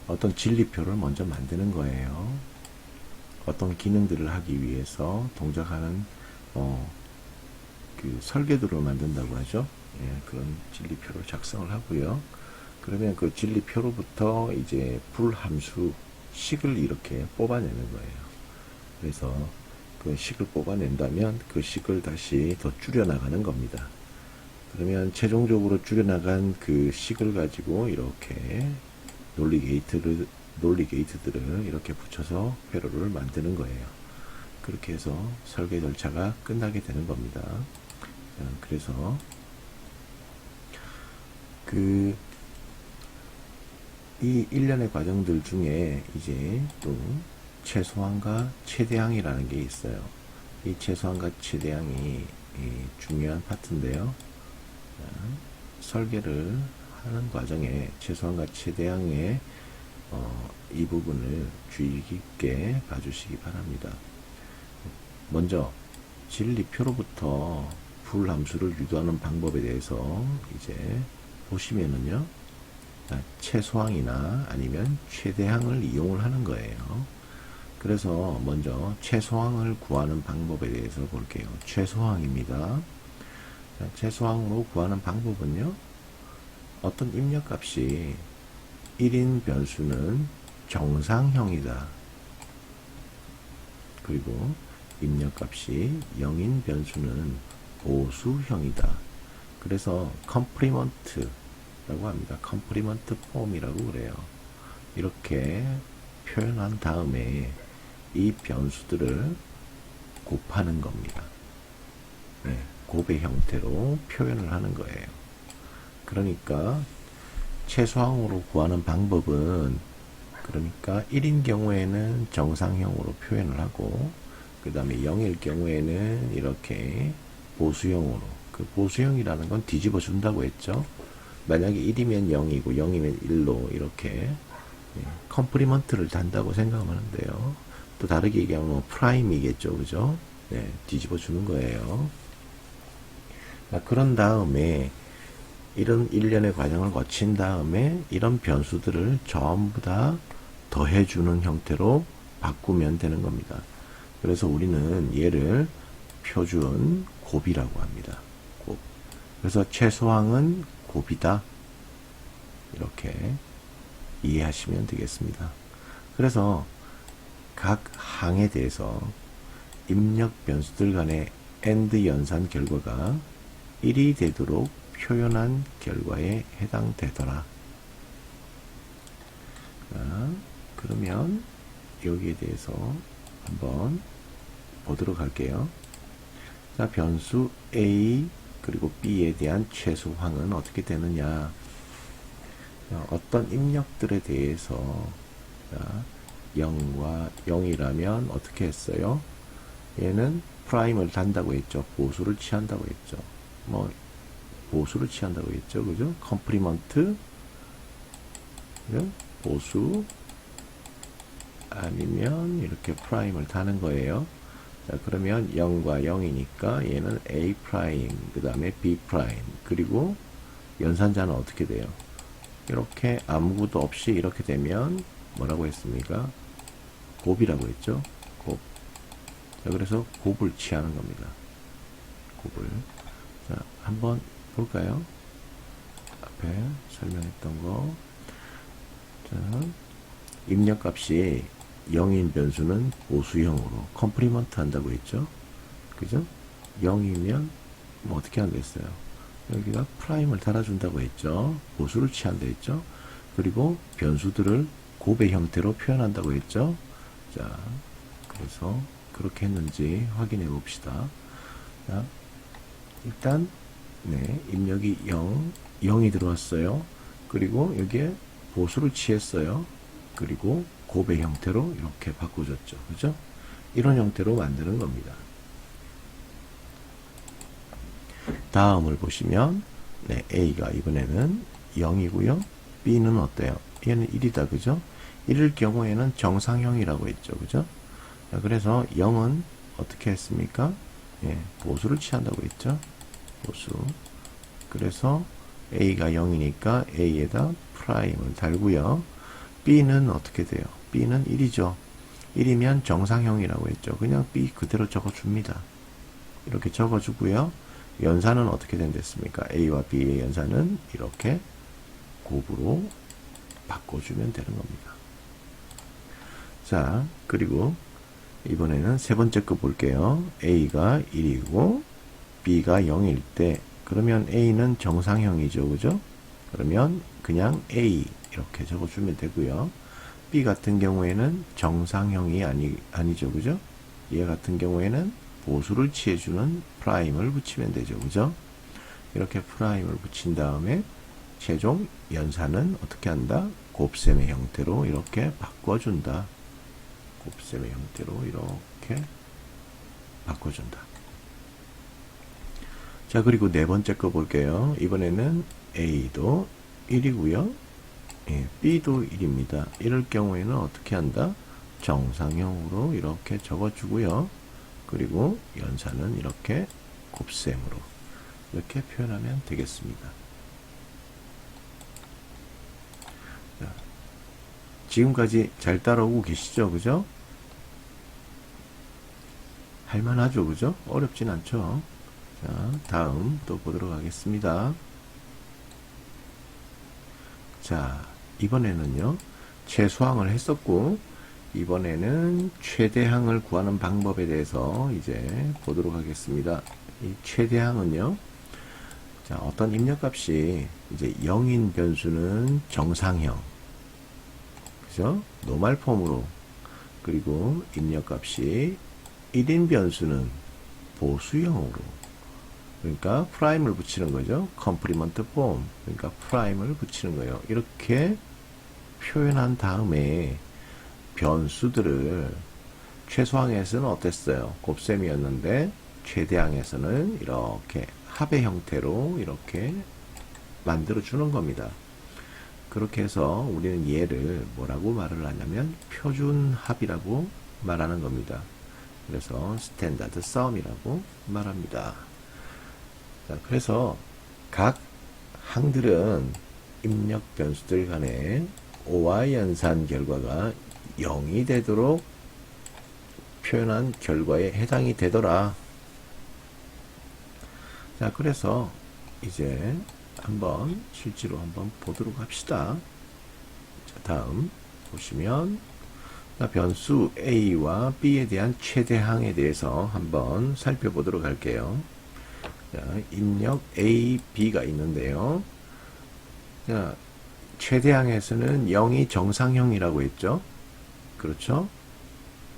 어떤 진리표를 먼저 만드는 거예요. 어떤 기능들을 하기 위해서 동작하는 그 설계도를 만든다고 하죠. 그런 진리표를 작성을 하고요. 그러면 그 진리표로부터 이제 불함수 식을 이렇게 뽑아내는 거예요. 그래서 그 식을 뽑아낸다면 그 식을 다시 더 줄여나가는 겁니다. 그러면 최종적으로 줄여나간 그 식을 가지고 이렇게 논리 게이트들을 이렇게 붙여서 회로를 만드는 거예요. 그렇게 해서 설계 절차가 끝나게 되는 겁니다. 그래서 이 일련의 과정들 중에 이제 또 최소한과 최대항이라는 게 있어요. 이 최소한과 최대항이 중요한 파트인데요. 설계를 하는 과정에 최소한과 최대항의 이 부분을 주의 깊게 봐주시기 바랍니다. 먼저 진리표로부터 불함수를 유도하는 방법에 대해서 이제 보시면은요, 최소항이나 아니면 최대항을 이용을 하는 거예요. 그래서 먼저 최소항을 구하는 방법에 대해서 볼게요. 최소항입니다. 최소항으로 구하는 방법은요, 어떤 입력값이 1인 변수는 정상형이다. 그리고 입력값이 0인 변수는 보수형이다. 그래서 컴플리먼트라고 합니다. 컴플리먼트 폼이라고 그래요. 이렇게 표현한 다음에 이 변수들을 곱하는 겁니다. 곱의 형태로 표현을 하는 거예요. 그러니까 최소항으로 구하는 방법은, 그러니까 1인 경우에는 정상형으로 표현을 하고, 그 다음에 0일 경우에는 이렇게 보수형으로, 그 보수형이라는 건 뒤집어 준다고 했죠. 만약에 1이면 0이고 0이면 1로 이렇게 컴플리먼트를 단다고 생각하면 돼요. 또 다르게 얘기하면 프라임이겠죠, 그죠? 뒤집어 주는 거예요. 그런 다음에 이런 일련의 과정을 거친 다음에 이런 변수들을 전부 다 더해주는 형태로 바꾸면 되는 겁니다. 그래서 우리는 얘를 표준 곱이라고 합니다. 곱. 그래서 최소항은 곱이다. 이렇게 이해하시면 되겠습니다. 그래서 각 항에 대해서 입력 변수들 간의 AND 연산 결과가 1이 되도록 표현한 결과에 해당되더라. 자, 그러면 여기에 대해서 한번 보도록 할게요. 자, 변수 A 그리고 B에 대한 최소항은 어떻게 되느냐. 어떤 입력들에 대해서 0과 0이라면 어떻게 했어요? 얘는 프라임을 단다고 했죠. 보수를 취한다고 했죠. 보수를 취한다고 했죠. 그죠? 컴플리먼트, 보수, 아니면 이렇게 프라임을 다는 거예요. 자, 그러면 0과 0이니까 얘는 A 프라임, 그 다음에 B 프라임, 그리고 연산자는 어떻게 돼요? 이렇게 아무것도 없이 이렇게 되면 뭐라고 했습니까? 곱이라고 했죠. 곱. 자, 그래서 곱을 취하는 겁니다. 곱을. 자, 한번 볼까요? 앞에 설명했던 거. 자, 입력값이 0인 변수는 보수형으로 컴플리먼트 한다고 했죠. 그죠? 0이면 뭐 어떻게 하겠어요? 여기가 프라임을 달아준다고 했죠. 보수를 취한다 했죠. 그리고 변수들을 곱의 형태로 표현한다고 했죠. 자, 그래서 그렇게 했는지 확인해 봅시다. 자, 일단 입력이 0이 들어왔어요. 그리고 여기에 보수를 취했어요. 그리고 곱의 형태로 이렇게 바꿔줬죠. 그죠? 이런 형태로 만드는 겁니다. 다음을 보시면 A가 이번에는 0이고요. B는 어때요? 얘는 1이다. 그죠? 1일 경우에는 정상형이라고 했죠. 그죠? 자, 그래서 0은 어떻게 했습니까? 보수를 취한다고 했죠. 보수. 그래서 A가 0이니까 A에다 프라임을 달고요. B는 어떻게 돼요? B는 1이죠. 1이면 정상형이라고 했죠. 그냥 B 그대로 적어줍니다. 이렇게 적어주고요. 연산은 어떻게 된댔습니까? A와 B의 연산은 이렇게 곱으로 바꿔주면 되는 겁니다. 자, 그리고 이번에는 세 번째 거 볼게요. A가 1이고 B가 0일 때 그러면 A는 정상형이죠. 그죠? 그러면 그냥 A 이렇게 적어주면 되고요. B 같은 경우에는 정상형이 아니죠. 그죠? 얘 같은 경우에는 보수를 취해주는 프라임을 붙이면 되죠. 그죠? 이렇게 프라임을 붙인 다음에 최종 연산은 어떻게 한다? 곱셈의 형태로 이렇게 바꿔준다. 곱셈의 형태로 이렇게 바꿔준다. 자, 그리고 네 번째 거 볼게요. 이번에는 A도 1이고요. 예, B도 1입니다. 이럴 경우에는 어떻게 한다? 정상형으로 이렇게 적어주고요. 그리고 연산은 이렇게 곱셈으로 이렇게 표현하면 되겠습니다. 자, 지금까지 잘 따라오고 계시죠? 그죠? 할만하죠? 그죠? 어렵진 않죠? 자, 다음 또 보도록 하겠습니다. 자, 이번에는요, 최소항을 했었고, 이번에는 최대항을 구하는 방법에 대해서 이제 보도록 하겠습니다. 이 최대항은요, 자, 어떤 입력값이 이제 0인 변수는 정상형, 그죠? 노멀 폼으로, 그리고 입력값이 1인 변수는 보수형으로, 그러니까 프라임을 붙이는 거죠. 컴플리먼트 폼. 그러니까 프라임을 붙이는 거예요. 이렇게 표현한 다음에 변수들을 최소항에서는 어땠어요? 곱셈이었는데 최대항에서는 이렇게 합의 형태로 이렇게 만들어 주는 겁니다. 그렇게 해서 우리는 얘를 뭐라고 말을 하냐면 표준합이라고 말하는 겁니다. 그래서 스탠다드 썸이라고 말합니다. 자, 그래서 각 항들은 입력 변수들 간의 O와 연산 결과가 0이 되도록 표현한 결과에 해당이 되더라. 자, 그래서 이제 한번 실제로 한번 보도록 합시다. 자, 다음 보시면 변수 A와 B에 대한 최대항에 대해서 한번 살펴보도록 할게요. 자, 입력 A, B가 있는데요. 자, 최대항에서는 0이 정상형이라고 했죠. 그렇죠?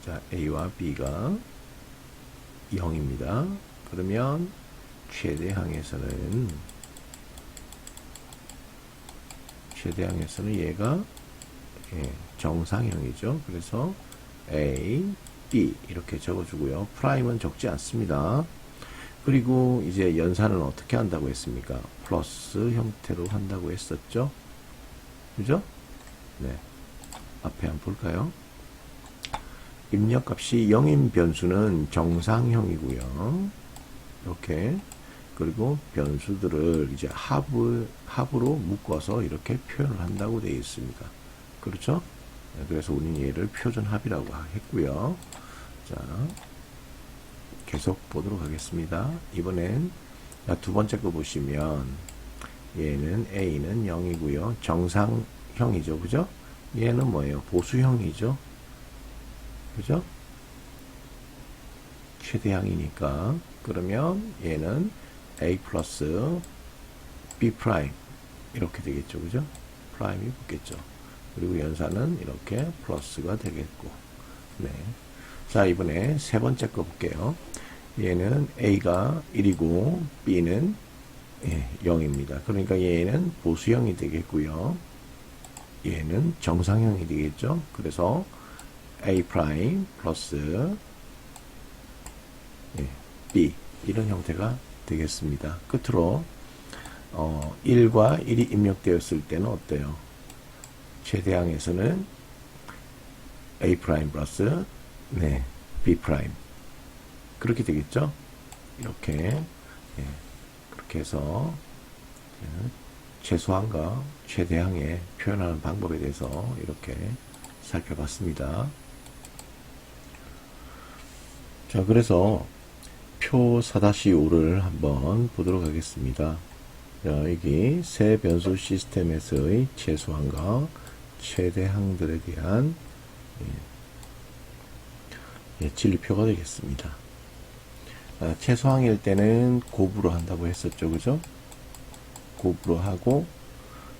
자, A와 B가 0입니다. 그러면 최대항에서는 얘가 정상형이죠. 그래서 A, B 이렇게 적어주고요. 프라임은 적지 않습니다. 그리고 이제 연산은 어떻게 한다고 했습니까? 플러스 형태로 한다고 했었죠? 그죠? 네. 앞에 한번 볼까요? 입력값이 0인 변수는 정상형이고요. 이렇게. 그리고 변수들을 이제 합으로 묶어서 이렇게 표현을 한다고 되어 있습니다. 그렇죠? 네, 그래서 우리는 얘를 표준합이라고 했고요. 자. 계속 보도록 하겠습니다. 이번엔 두 번째 거 보시면 얘는 A는 0이고요. 정상형이죠. 그죠? 얘는 뭐예요? 보수형이죠. 그죠? 최대항이니까. 그러면 얘는 A 플러스 B 프라임 이렇게 되겠죠. 그죠? 프라임이 붙겠죠. 그리고 연산은 이렇게 플러스가 되겠고. 네. 자, 이번에 세 번째 거 볼게요. 얘는 A가 1이고 B는 0입니다. 그러니까 얘는 보수형이 되겠고요. 얘는 정상형이 되겠죠. 그래서 A 프라임 플러스 B 이런 형태가 되겠습니다. 끝으로 1과 1이 입력되었을 때는 어때요? 최대항에서는 A 프라임 플러스 B 프라임 그렇게 되겠죠? 이렇게 그렇게 해서 최소한과 최대항의 표현하는 방법에 대해서 이렇게 살펴봤습니다. 자, 그래서 표 4-5를 한번 보도록 하겠습니다. 자, 여기 세 변수 시스템에서의 최소한과 최대항들에 대한 진리표가 되겠습니다. 최소항일 때는 곱으로 한다고 했었죠, 그죠? 곱으로 하고,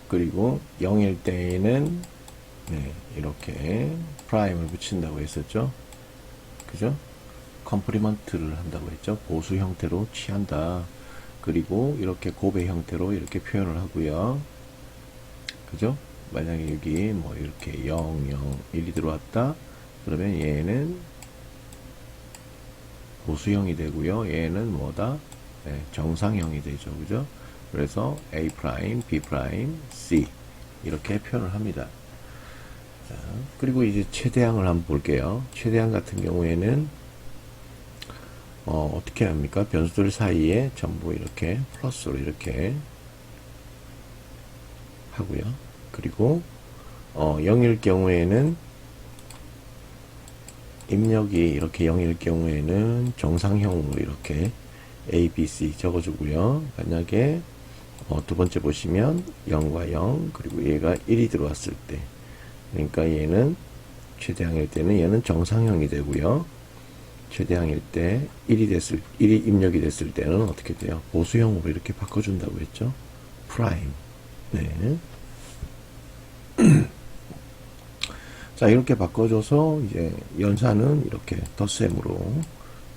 그리고 0일 때에는 이렇게 프라임을 붙인다고 했었죠, 그죠? 컴플리먼트를 한다고 했죠. 보수 형태로 취한다. 그리고 이렇게 곱의 형태로 이렇게 표현을 하고요, 그죠? 만약에 여기 뭐 이렇게 0, 0, 1이 들어왔다. 그러면 얘는 보수형이 되고요. 얘는 뭐다? 정상형이 되죠. 그죠? 그래서 A', B', C 이렇게 표현을 합니다. 자, 그리고 이제 최대항을 한번 볼게요. 최대항 같은 경우에는 어떻게 합니까? 변수들 사이에 전부 이렇게 플러스로 이렇게 하고요. 그리고 0일 경우에는 입력이 이렇게 0일 경우에는 정상형으로 이렇게 A, B, C 적어주고요. 만약에 두 번째 보시면 0과 0 그리고 얘가 1이 들어왔을 때, 그러니까 얘는 최대항일 때는 얘는 정상형이 되고요. 최대항일 때 1이 입력이 됐을 때는 어떻게 돼요? 보수형으로 이렇게 바꿔준다고 했죠. 프라임. 네. 자, 이렇게 바꿔줘서 이제 연산은 이렇게 덧셈으로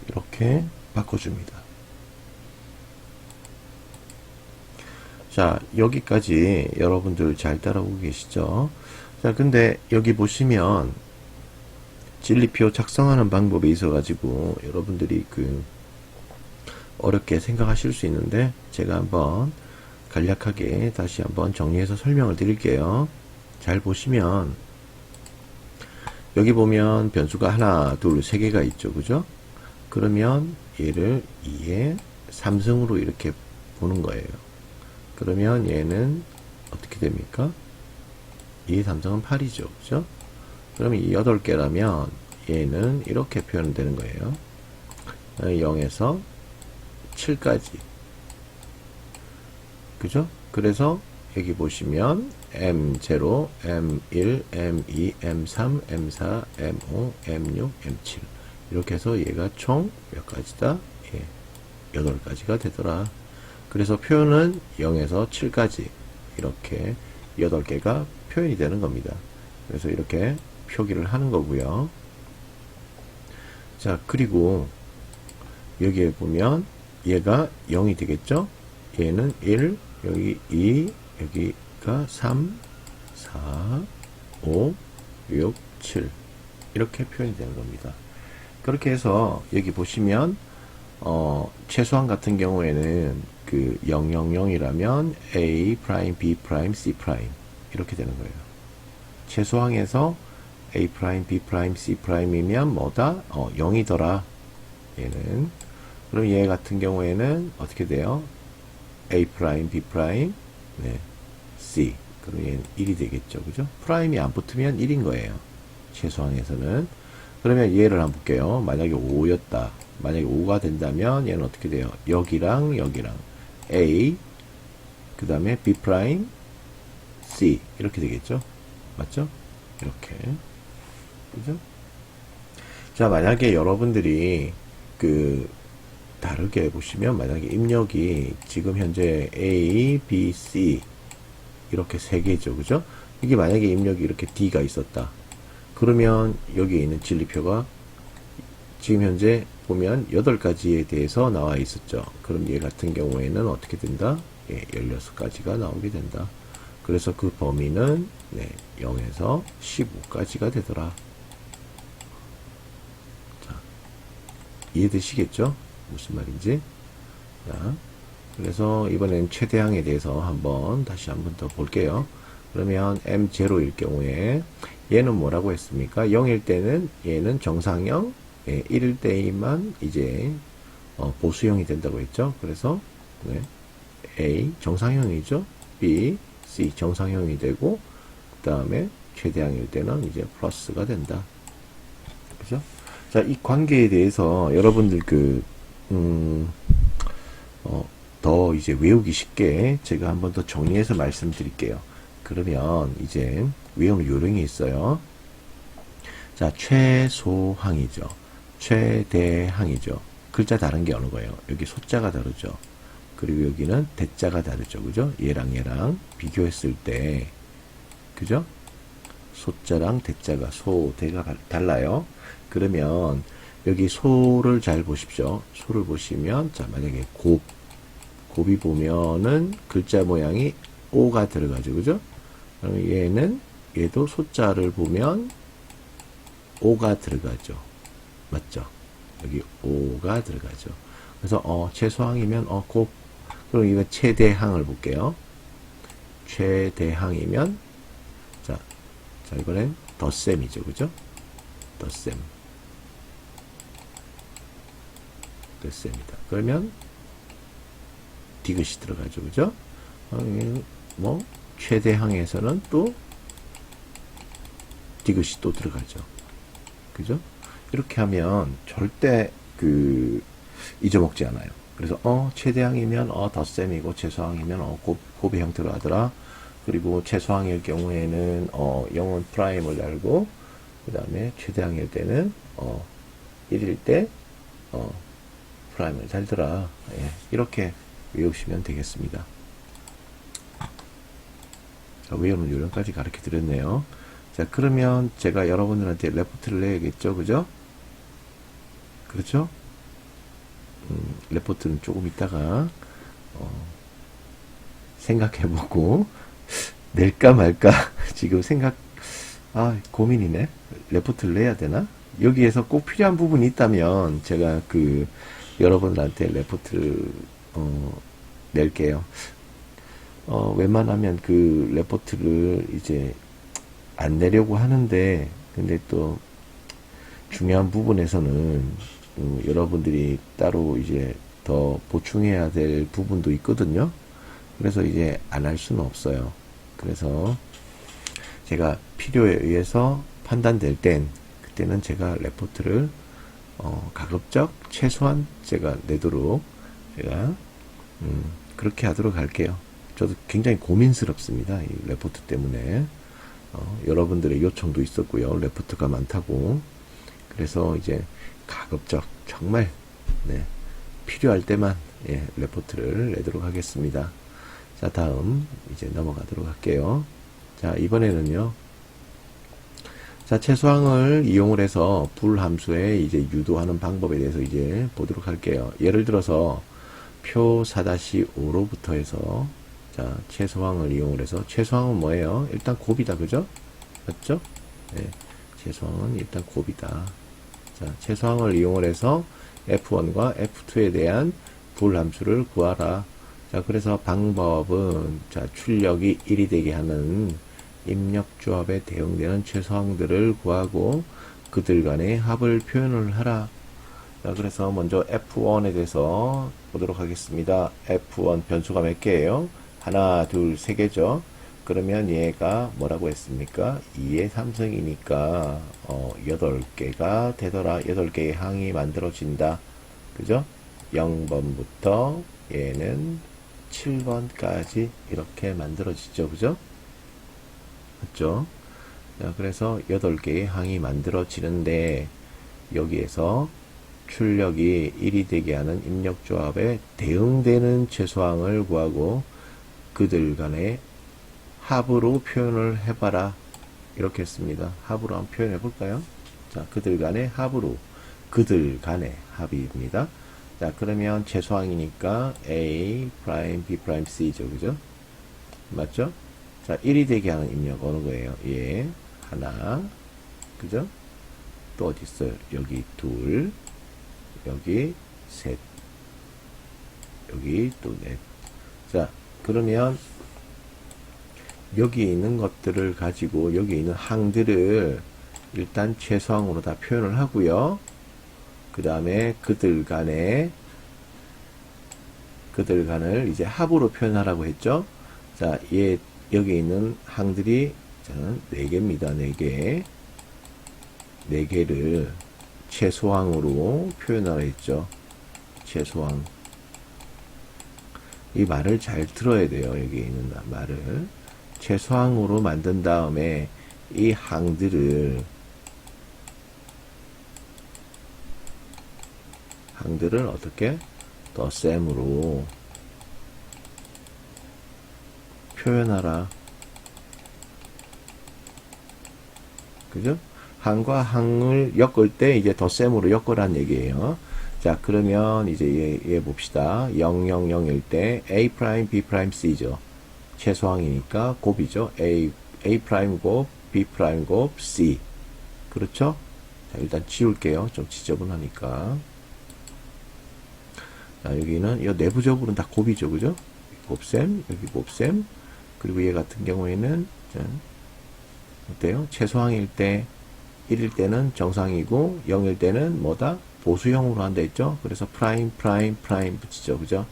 이렇게 바꿔줍니다. 자, 여기까지 여러분들 잘 따라오고 계시죠? 자, 근데 여기 보시면 진리표 작성하는 방법에 있어 가지고 여러분들이 어렵게 생각하실 수 있는데, 제가 한번 간략하게 다시 한번 정리해서 설명을 드릴게요. 잘 보시면 여기 보면 변수가 하나, 둘, 세 개가 있죠. 그죠? 그러면 얘를 2의 3승으로 이렇게 보는 거예요. 그러면 얘는 어떻게 됩니까? 2의 3승은 8이죠. 그죠? 그러면 이 8개라면 얘는 이렇게 표현되는 거예요. 0에서 7까지. 그죠? 그래서 여기 보시면 M0, M1, M2, M3, M4, M5, M6, M7 이렇게 해서 얘가 총 몇 가지다? 8가지가 되더라. 그래서 표현은 0에서 7까지 이렇게 8개가 표현이 되는 겁니다. 그래서 이렇게 표기를 하는 거고요. 자, 그리고 여기에 보면 얘가 0이 되겠죠? 얘는 1, 여기 2, 여기가 3, 4, 5, 6, 7 이렇게 표현이 되는 겁니다. 그렇게 해서 여기 보시면 최소한 같은 경우에는 000이라면 A', B', C' 이렇게 되는 거예요. 최소항에서 A', B', C'이면 뭐다? 0이더라. 얘는. 그럼 얘 같은 경우에는 어떻게 돼요? A', B', C. 그럼 얘는 1이 되겠죠. 그죠? 프라임이 안 붙으면 1인 거예요. 최소항에서는. 그러면 얘를 한번 볼게요. 만약에 5였다. 만약에 5가 된다면 얘는 어떻게 돼요? 여기랑 여기랑 A, 그 다음에 B', C 이렇게 되겠죠? 맞죠? 이렇게. 그죠? 자, 만약에 여러분들이 다르게 보시면, 만약에 입력이 지금 현재 A, B, C 이렇게 세 개죠. 그죠? 이게 만약에 입력이 이렇게 D가 있었다. 그러면 여기에 있는 진리표가 지금 현재 보면 8가지에 대해서 나와 있었죠. 그럼 얘 같은 경우에는 어떻게 된다? 16가지가 나오게 된다. 그래서 그 범위는 0에서 15까지가 되더라. 자, 이해되시겠죠? 무슨 말인지. 자, 그래서 이번엔 최대항에 대해서 다시 한번 더 볼게요. 그러면 M0일 경우에 얘는 뭐라고 했습니까? 0일 때는 얘는 정상형, 1일 때만 이제 보수형이 된다고 했죠. 그래서 A 정상형이죠. B, C 정상형이 되고 그 다음에 최대항일 때는 이제 플러스가 된다. 그죠? 자, 이 관계에 대해서 여러분들 더 이제 외우기 쉽게 제가 한번 더 정리해서 말씀드릴게요. 그러면 이제 외우는 요령이 있어요. 자, 최소항이죠. 최대항이죠. 글자 다른 게 어느 거예요? 여기 소자가 다르죠. 그리고 여기는 대자가 다르죠. 그죠? 얘랑 비교했을 때, 그죠? 소자랑 대자가, 대가 달라요. 그러면 여기 소를 잘 보십시오. 소를 보시면, 자, 만약에 곱이 보면은 글자 모양이 오가 들어가죠. 그죠? 그럼 얘도 소자를 보면 오가 들어가죠. 맞죠? 여기 오가 들어가죠. 그래서 최소항이면 곱. 그럼 이거 최대항을 볼게요. 최대항이면 자 이번엔 덧셈이죠. 그죠? 덧셈이다. 그러면 디귿이 들어가죠. 그죠? 뭐 최대항에서는 또 디귿이 또 들어가죠. 그죠? 이렇게 하면 절대 잊어먹지 않아요. 그래서 최대항이면 덧셈이고 최소항이면 곱의 형태로 하더라. 그리고 최소항일 경우에는 0은 프라임을 달고 그 다음에 최대항일 때는 1일 때 프라임을 달더라. 예, 이렇게 외우시면 되겠습니다. 자, 외우는 요령까지 가르쳐 드렸네요. 자, 그러면 제가 여러분들한테 레포트를 내야겠죠. 그죠? 그렇죠? 레포트는 조금 있다가 생각해보고 낼까 말까 지금 고민이네. 레포트를 내야 되나? 여기에서 꼭 필요한 부분이 있다면 제가 여러분들한테 레포트를 낼게요. 웬만하면 레포트를 이제 안 내려고 하는데 근데 또 중요한 부분에서는 여러분들이 따로 이제 더 보충해야 될 부분도 있거든요. 그래서 이제 안 할 수는 없어요. 그래서 제가 필요에 의해서 판단될 땐 그때는 제가 레포트를 가급적 최소한 제가 내도록 제가 그렇게 하도록 할게요. 저도 굉장히 고민스럽습니다. 이 레포트 때문에 여러분들의 요청도 있었고요. 레포트가 많다고. 그래서 이제 가급적 정말 필요할 때만 레포트를 내도록 하겠습니다. 자, 다음 이제 넘어가도록 할게요. 자, 이번에는요. 자, 최소항을 이용을 해서 불 함수에 이제 유도하는 방법에 대해서 이제 보도록 할게요. 예를 들어서 표 4-5로부터 해서 자, 최소항을 이용을 해서 최소항은 뭐예요? 일단 곱이다. 그죠? 맞죠? 네. 최소항은 일단 곱이다. 자, 최소항을 이용을 해서 F1과 F2에 대한 불함수를 구하라. 자, 그래서 방법은, 자, 출력이 1이 되게 하는 입력조합에 대응되는 최소항들을 구하고 그들 간의 합을 표현을 하라. 자, 그래서 먼저 F1에 대해서 보도록 하겠습니다. F1 변수가 몇 개예요? 하나, 둘, 세 개죠. 그러면 얘가 뭐라고 했습니까? 2의 3승이니까 8개가 되더라. 8개의 항이 만들어진다. 그죠? 0번부터 얘는 7번까지 이렇게 만들어지죠. 그죠? 맞죠? 자, 그래서 8개의 항이 만들어지는데 여기에서 출력이 1이 되게 하는 입력조합에 대응되는 최소항을 구하고 그들 간의 합으로 표현을 해봐라. 이렇게 했습니다. 합으로 한번 표현해 볼까요? 자, 그들 간의 합으로. 그들 간의 합입니다. 자, 그러면 최소항이니까 A, B, C죠. 그죠? 맞죠? 자, 1이 되게 하는 입력 어느 거예요? 예. 하나. 그죠? 또 어디 있어요? 여기 둘. 여기 셋. 여기 또 넷. 자, 그러면 여기 있는 것들을 가지고 여기 있는 항들을 일단 최소항으로 다 표현을 하고요. 그 다음에 그들 간의 그들 간을 이제 합으로 표현하라고 했죠. 자, 여기 있는 항들이 저는 4개입니다. 4개. 4개를 최소항으로 표현하라 했죠. 최소항. 이 말을 잘 들어야 돼요. 여기 있는 말을. 최소항으로 만든 다음에 이 항들을 어떻게 더 셈으로 표현하라. 그죠? 항과 항을 엮을 때 이제 더 셈으로 엮으란 얘기예요. 자, 그러면 이제 얘 봅시다. 000일 때 A 프라임, B 프라임, C죠. 최소항이니까 곱이죠. A 프라임 곱, B 프라임 곱, C. 그렇죠? 자, 일단 지울게요. 좀 지저분하니까. 자, 여기는 이 내부적으로는 다 곱이죠. 그죠? 곱셈, 여기 곱셈. 그리고 얘 같은 경우에는 어때요? 최소항일 때 1일 때는 정상이고 0일 때는 뭐다? 보수형으로 한다 했죠? 그래서 프라임 붙이죠. 그죠?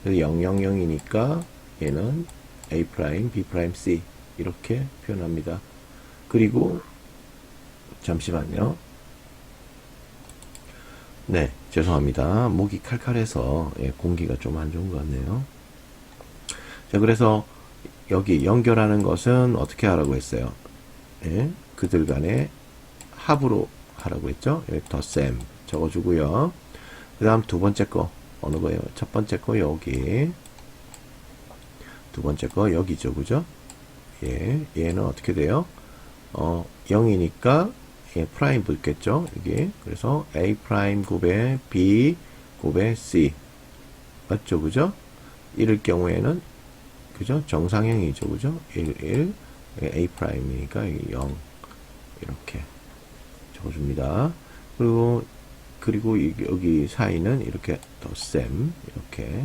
그래서 000이니까 얘는 A 프라임, B 프라임, C 이렇게 표현합니다. 그리고 잠시만요. 네, 죄송합니다. 목이 칼칼해서 공기가 좀 안 좋은 것 같네요. 자, 그래서 여기 연결하는 것은 어떻게 하라고 했어요? 예, 그들 간의 합으로 하라고 했죠? 여기 더 셈 적어주고요. 그 다음 두 번째 거 어느 거예요? 첫 번째 거 여기, 두 번째 거 여기죠. 그죠? 예, 얘는 어떻게 돼요? 0이니까 예, 프라임 붙겠죠? 여기. 그래서 A 프라임 곱에 B 곱에 C. 맞죠? 그죠? 이럴 경우에는 그죠? 정상형이죠. 그죠? 1 A 프라임이니까 0 이렇게 적어줍니다. 그리고 여기 사이는 이렇게 더 셈 이렇게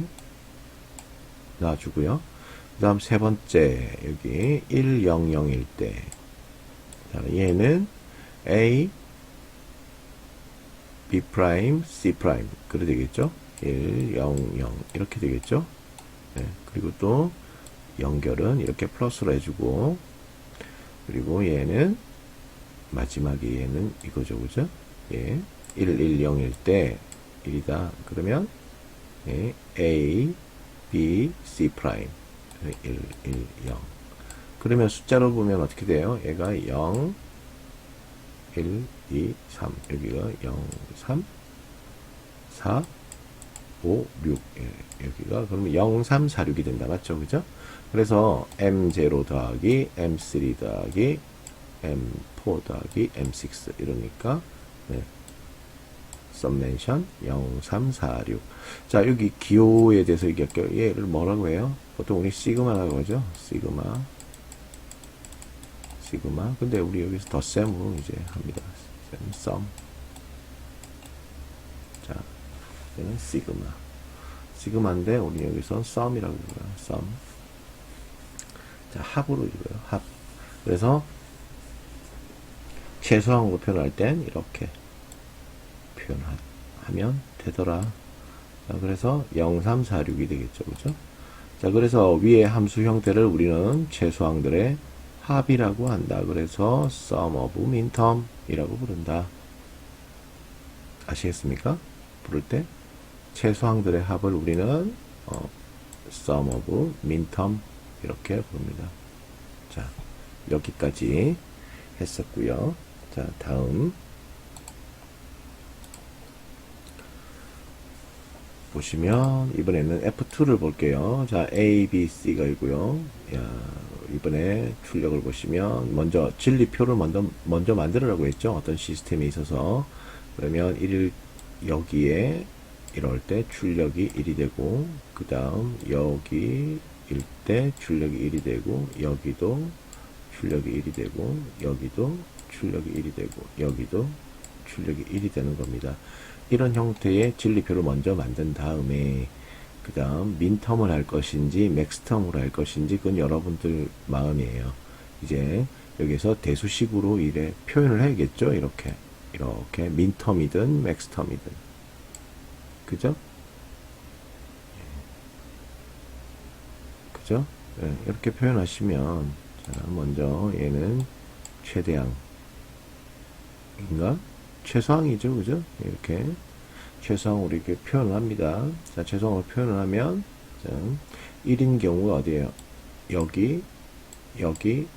놔주고요. 그 다음 세 번째 여기 100일 때 자, 얘는 A B 프라임 C 프라임 그래 되겠죠. 100 이렇게 되겠죠. 네, 그리고 또 연결은 이렇게 플러스로 해주고, 그리고 얘는 마지막에 얘는 이거죠. 그죠? 예. 110일 때 1이다. 그러면 예, A, B, C 프라임 1, 0. 그러면 숫자로 보면 어떻게 돼요? 얘가 0, 1, 2, 3. 여기가 0, 3, 4, 5, 6. 예, 여기가 그러면 0, 3, 4, 6이 된다. 맞죠? 그죠? 그래서 M0 더하기 M3 더하기 M4 더하기 M6 이러니까 네. 썸멘션 0, 3, 4, 6. 자, 여기 기호에 대해서 얘기할게요. 얘를 뭐라고 해요? 보통 우리 시그마라고 하죠. 시그마. 근데 우리 여기서 덧셈으로 이제 합니다. 썸. 자, 얘는 시그마인데 우리 여기서 썸이라고 해요. 썸. 자, 합으로 읽어요. 합. 그래서 최소한으로 표현할 땐 이렇게 표현하면 되더라. 자, 그래서 0, 3, 4, 6이 되겠죠. 그죠? 자, 그래서 위의 함수 형태를 우리는 최소항들의 합이라고 한다. 그래서 sum of minterm 이라고 부른다. 아시겠습니까? 부를 때 최소항들의 합을 우리는 sum of minterm 이렇게 부릅니다. 자, 여기까지 했었고요. 자, 다음 보시면 이번에는 F2를 볼게요. 자, A, B, C가 있고요. 이번에 출력을 보시면 먼저 진리표를 먼저 만들으라고 했죠. 어떤 시스템에 있어서. 그러면 여기에 이럴 때 출력이 1이 되고, 그 다음 여기일 때 출력이 1이 되고, 여기도 출력이 1이 되고, 여기도 출력이 1이 되고, 여기도 출력이 1이 되는 겁니다. 이런 형태의 진리표를 먼저 만든 다음에 그 다음 민텀을 할 것인지 맥스텀으로 할 것인지 그건 여러분들 마음이에요. 이제 여기서 대수식으로 이래 표현을 해야겠죠. 이렇게 민텀이든 맥스텀이든 그죠? 그죠? 예, 이렇게 표현하시면, 자, 먼저 얘는 최대항인가? 최소항이죠, 그죠? 이렇게 최소항으로 이렇게 표현을 합니다. 자, 최소항으로 표현을 하면, 자, 1인 경우가 어디에요? 여기, 여기,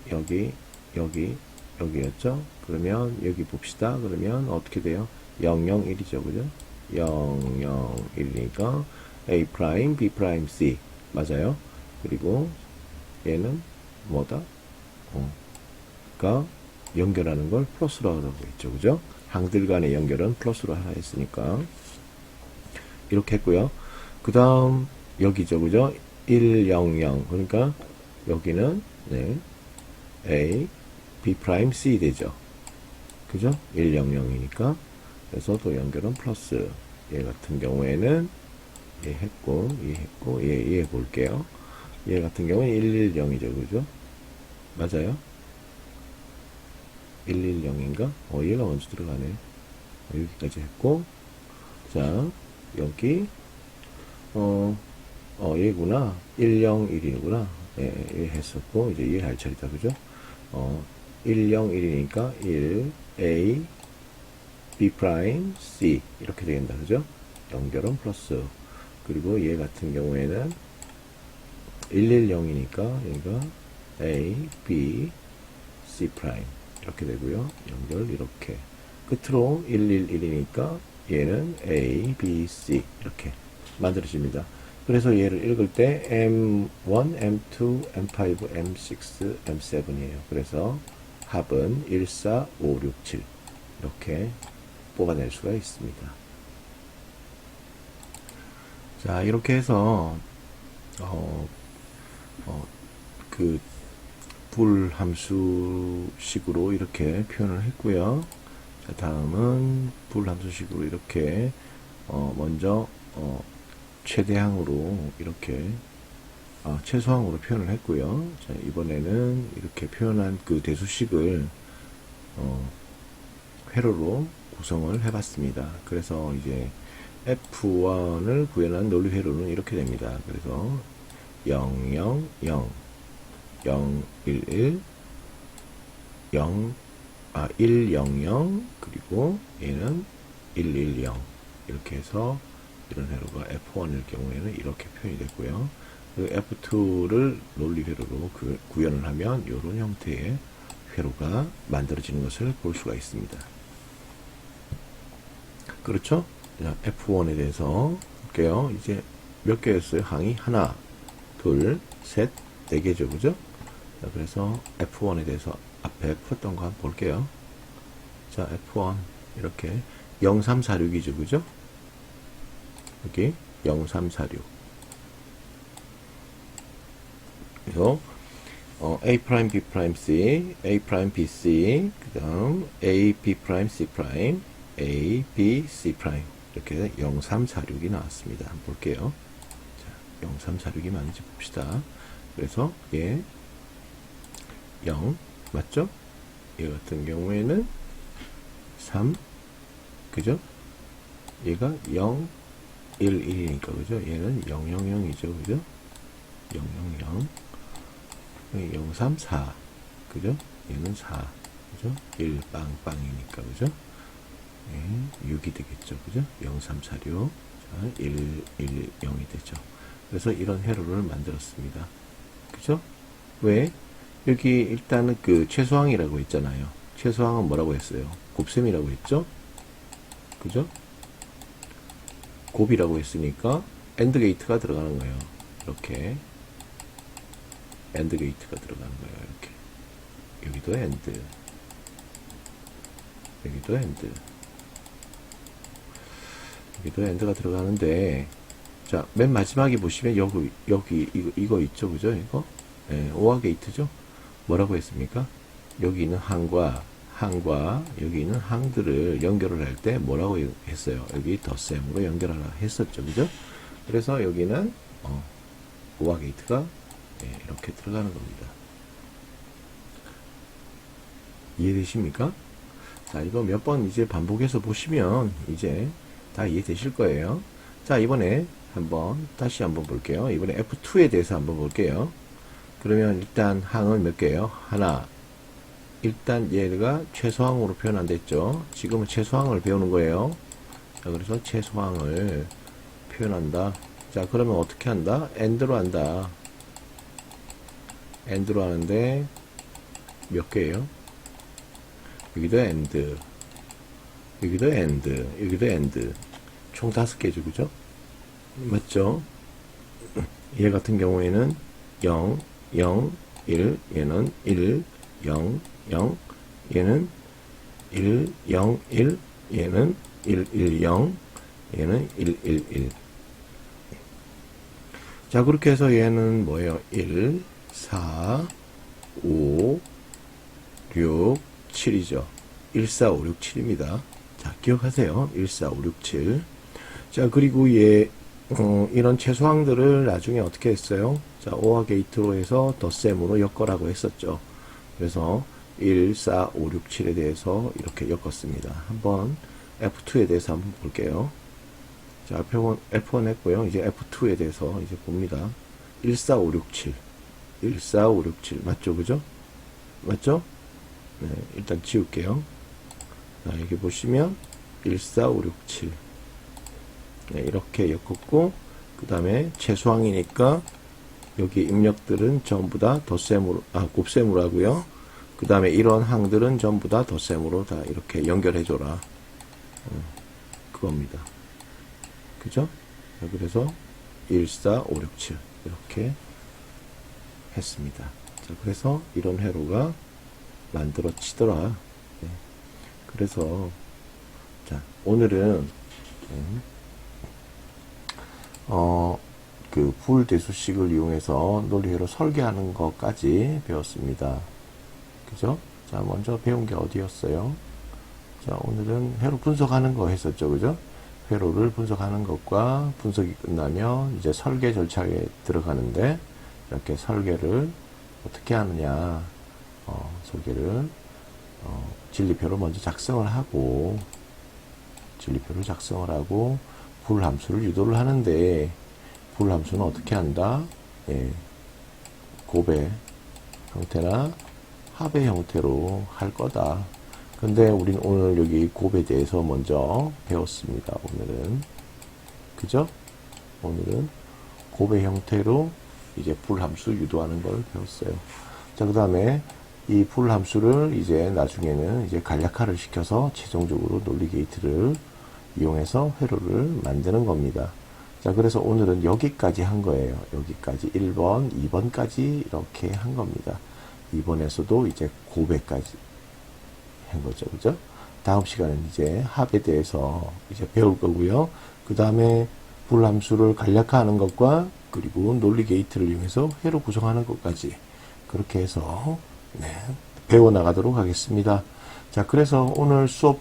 여기, 여기, 여기였죠? 그러면 여기 봅시다. 그러면 어떻게 돼요? 0, 0, 1이죠, 그죠? 0, 0, 1이니까 A 프라임, B 프라임, C 맞아요. 그리고 얘는 뭐다? 가 연결하는 걸 플러스로 하라고 했죠, 그죠? 항들 간의 연결은 플러스로 하나 했으니까 이렇게 했고요. 그 다음 여기죠, 그죠? 1, 0, 0 그러니까 여기는 네, A, B 프라임, C 되죠. 그죠? 1, 0, 0이니까 그래서 또 연결은 플러스. 얘 같은 경우에는 얘 했고, 얘 했고, 얘 볼게요. 얘 같은 경우는 110이죠, 그죠? 맞아요? 110인가? 얘가 먼저 들어가네. 여기까지 했고, 자, 여기, 얘구나. 101이구나. 예, 얘 했었고, 이제 얘 할 차례다, 그죠? 101이니까 1, A, B 프라임, C. 이렇게 되겠다, 그죠? 연결은 플러스. 그리고 얘 같은 경우에는 110이니까 얘가 A, B, C 프라임 이렇게 되고요. 연결 이렇게 끝으로 111이니까 얘는 A, B, C 이렇게 만들어집니다. 그래서 얘를 읽을 때 M1, M2, M5, M6, M7이에요. 그래서 합은 1, 4, 5, 6, 7 이렇게 뽑아낼 수가 있습니다. 자, 이렇게 해서 그 불함수식으로 이렇게 표현을 했고요. 자, 다음은 불함수식으로 이렇게 먼저 최대항으로 이렇게 최소항으로 표현을 했고요. 자, 이번에는 이렇게 표현한 그 대수식을 회로로 구성을 해봤습니다. 그래서 이제 F1을 구현한 논리 회로는 이렇게 됩니다. 그래서 0, 0, 0, 0, 1, 1, 0, 1, 0, 0, 그리고 얘는 1, 1, 0. 이렇게 해서 이런 회로가 F1일 경우에는 이렇게 표현이 됐고요. 그 F2를 논리 회로로 구현을 하면 이런 형태의 회로가 만들어지는 것을 볼 수가 있습니다. 그렇죠? 자, F1에 대해서 볼게요. 이제 몇 개였어요? 항이 하나, 둘, 셋, 네 개죠, 그죠? 자, 그래서 F1에 대해서 앞에 풀었던 거 한번 볼게요. 자, F1 이렇게 0346이죠, 그죠? 여기 0346. 그래서 A 프라임, B 프라임, C, A 프라임, B, C, 그 다음 A, B 프라임, C 프라임, A, B, C 프라임 이렇게 0346이 나왔습니다. 한번 볼게요. 자, 0346이 맞는지 봅시다. 그래서 얘 0 맞죠? 얘 같은 경우에는 3 그죠? 얘가 0 1 1이니까 그죠? 얘는 0 0 0이죠, 그죠? 0 0 0 0 3 4 그죠? 얘는 4 그죠? 1 빵빵이니까 그죠? 예, 6이 되겠죠, 그죠? 0 3 4 6 자, 1 1 0이 되죠. 그래서 이런 회로를 만들었습니다. 그죠? 왜? 여기 일단은 그 최소항이라고 했잖아요. 최소항은 뭐라고 했어요? 곱셈이라고 했죠? 그죠? 곱이라고 했으니까 엔드 게이트가 들어가는 거예요. 이렇게 엔드 게이트가 들어가는 거예요. 이렇게 여기도 엔드, 여기도 엔드, 여기도 엔드가 들어가는데, 자, 맨 마지막에 보시면 여기 이거 있죠, 그죠? 이거 오화 게이트죠. 뭐라고 했습니까? 여기 있는 항과 여기 있는 항들을 연결을 할 때 뭐라고 했어요? 여기 덧셈으로 연결하라 했었죠, 그죠? 그래서 여기는 오화 게이트가 이렇게 들어가는 겁니다. 이해되십니까? 자, 이거 몇 번 이제 반복해서 보시면 이제 다 이해되실 거예요. 자, 이번에 다시 한번 볼게요. 이번에 F2에 대해서 한번 볼게요. 그러면 일단 항은 몇 개예요? 하나. 일단 얘가 최소항으로 표현 안 됐죠. 지금은 최소항을 배우는 거예요. 자, 그래서 최소항을 표현한다. 자, 그러면 어떻게 한다? AND로 한다. AND로 하는데 몇 개예요? 여기도 AND, 여기도 AND, 여기도 AND. 총 5개죠, 그죠? 맞죠? 얘 같은 경우에는 0, 0, 1, 얘는 1, 0, 0, 얘는 1, 0, 1, 얘는 1, 1, 0, 얘는 1, 1, 1. 자, 그렇게 해서 얘는 뭐예요? 1, 4, 5, 6, 7이죠. 1, 4, 5, 6, 7입니다. 자, 기억하세요. 1, 4, 5, 6, 7. 자, 그리고 이런 최소항들을 나중에 어떻게 했어요? 자, OR 게이트로 해서 덧셈으로 엮으라고 했었죠. 그래서 1, 4, 5, 6, 7에 대해서 이렇게 엮었습니다. 한번 F2에 대해서 한번 볼게요. 자, F1 했고요. 이제 F2에 대해서 이제 봅니다. 1, 4, 5, 6, 7. 1, 4, 5, 6, 7. 맞죠? 그죠? 맞죠? 네, 일단 지울게요. 자, 여기 보시면 1, 4, 5, 6, 7. 네, 이렇게 엮었고, 그 다음에 최소항이니까 여기 입력들은 전부 다 덧셈으로, 곱셈으로 하고요. 그 다음에 이런 항들은 전부 다 덧셈으로 다 이렇게 연결해줘라. 그겁니다. 그죠? 자, 그래서 1, 4, 5, 6, 7 이렇게 했습니다. 자, 그래서 이런 회로가 만들어지더라. 네. 그래서 자, 오늘은 그 불대수식을 이용해서 논리회로 설계하는 것까지 배웠습니다. 그죠? 자, 먼저 배운 게 어디였어요? 자, 오늘은 회로 분석하는 거 했었죠. 그죠? 회로를 분석하는 것과 분석이 끝나면 이제 설계 절차에 들어가는데, 이렇게 설계를 어떻게 하느냐, 설계를, 진리표를 먼저 작성을 하고, 진리표를 작성을 하고, 불함수를 유도를 하는데, 불함수는 어떻게 한다? 예, 곱의 형태나 합의 형태로 할 거다. 근데 우린 오늘 여기 곱에 대해서 먼저 배웠습니다. 오늘은. 그죠? 오늘은 곱의 형태로 이제 불함수 유도하는 걸 배웠어요. 자, 그 다음에 이 불함수를 이제 나중에는 이제 간략화를 시켜서 최종적으로 논리 게이트를 이용해서 회로를 만드는 겁니다. 자, 그래서 오늘은 여기까지 한 거예요. 여기까지 1번, 2번까지 이렇게 한 겁니다. 2번에서도 이제 곱에까지 한 거죠. 그죠? 다음 시간은 이제 합에 대해서 이제 배울 거고요. 그 다음에 불함수를 간략화하는 것과 그리고 논리 게이트를 이용해서 회로 구성하는 것까지 그렇게 해서 네, 배워나가도록 하겠습니다. 자, 그래서 오늘 수업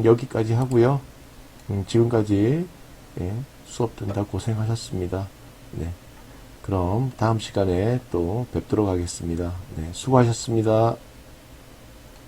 여기까지 하고요. 지금까지 수업 듣다 고생하셨습니다. 네. 그럼 다음 시간에 또 뵙도록 하겠습니다. 네, 수고하셨습니다.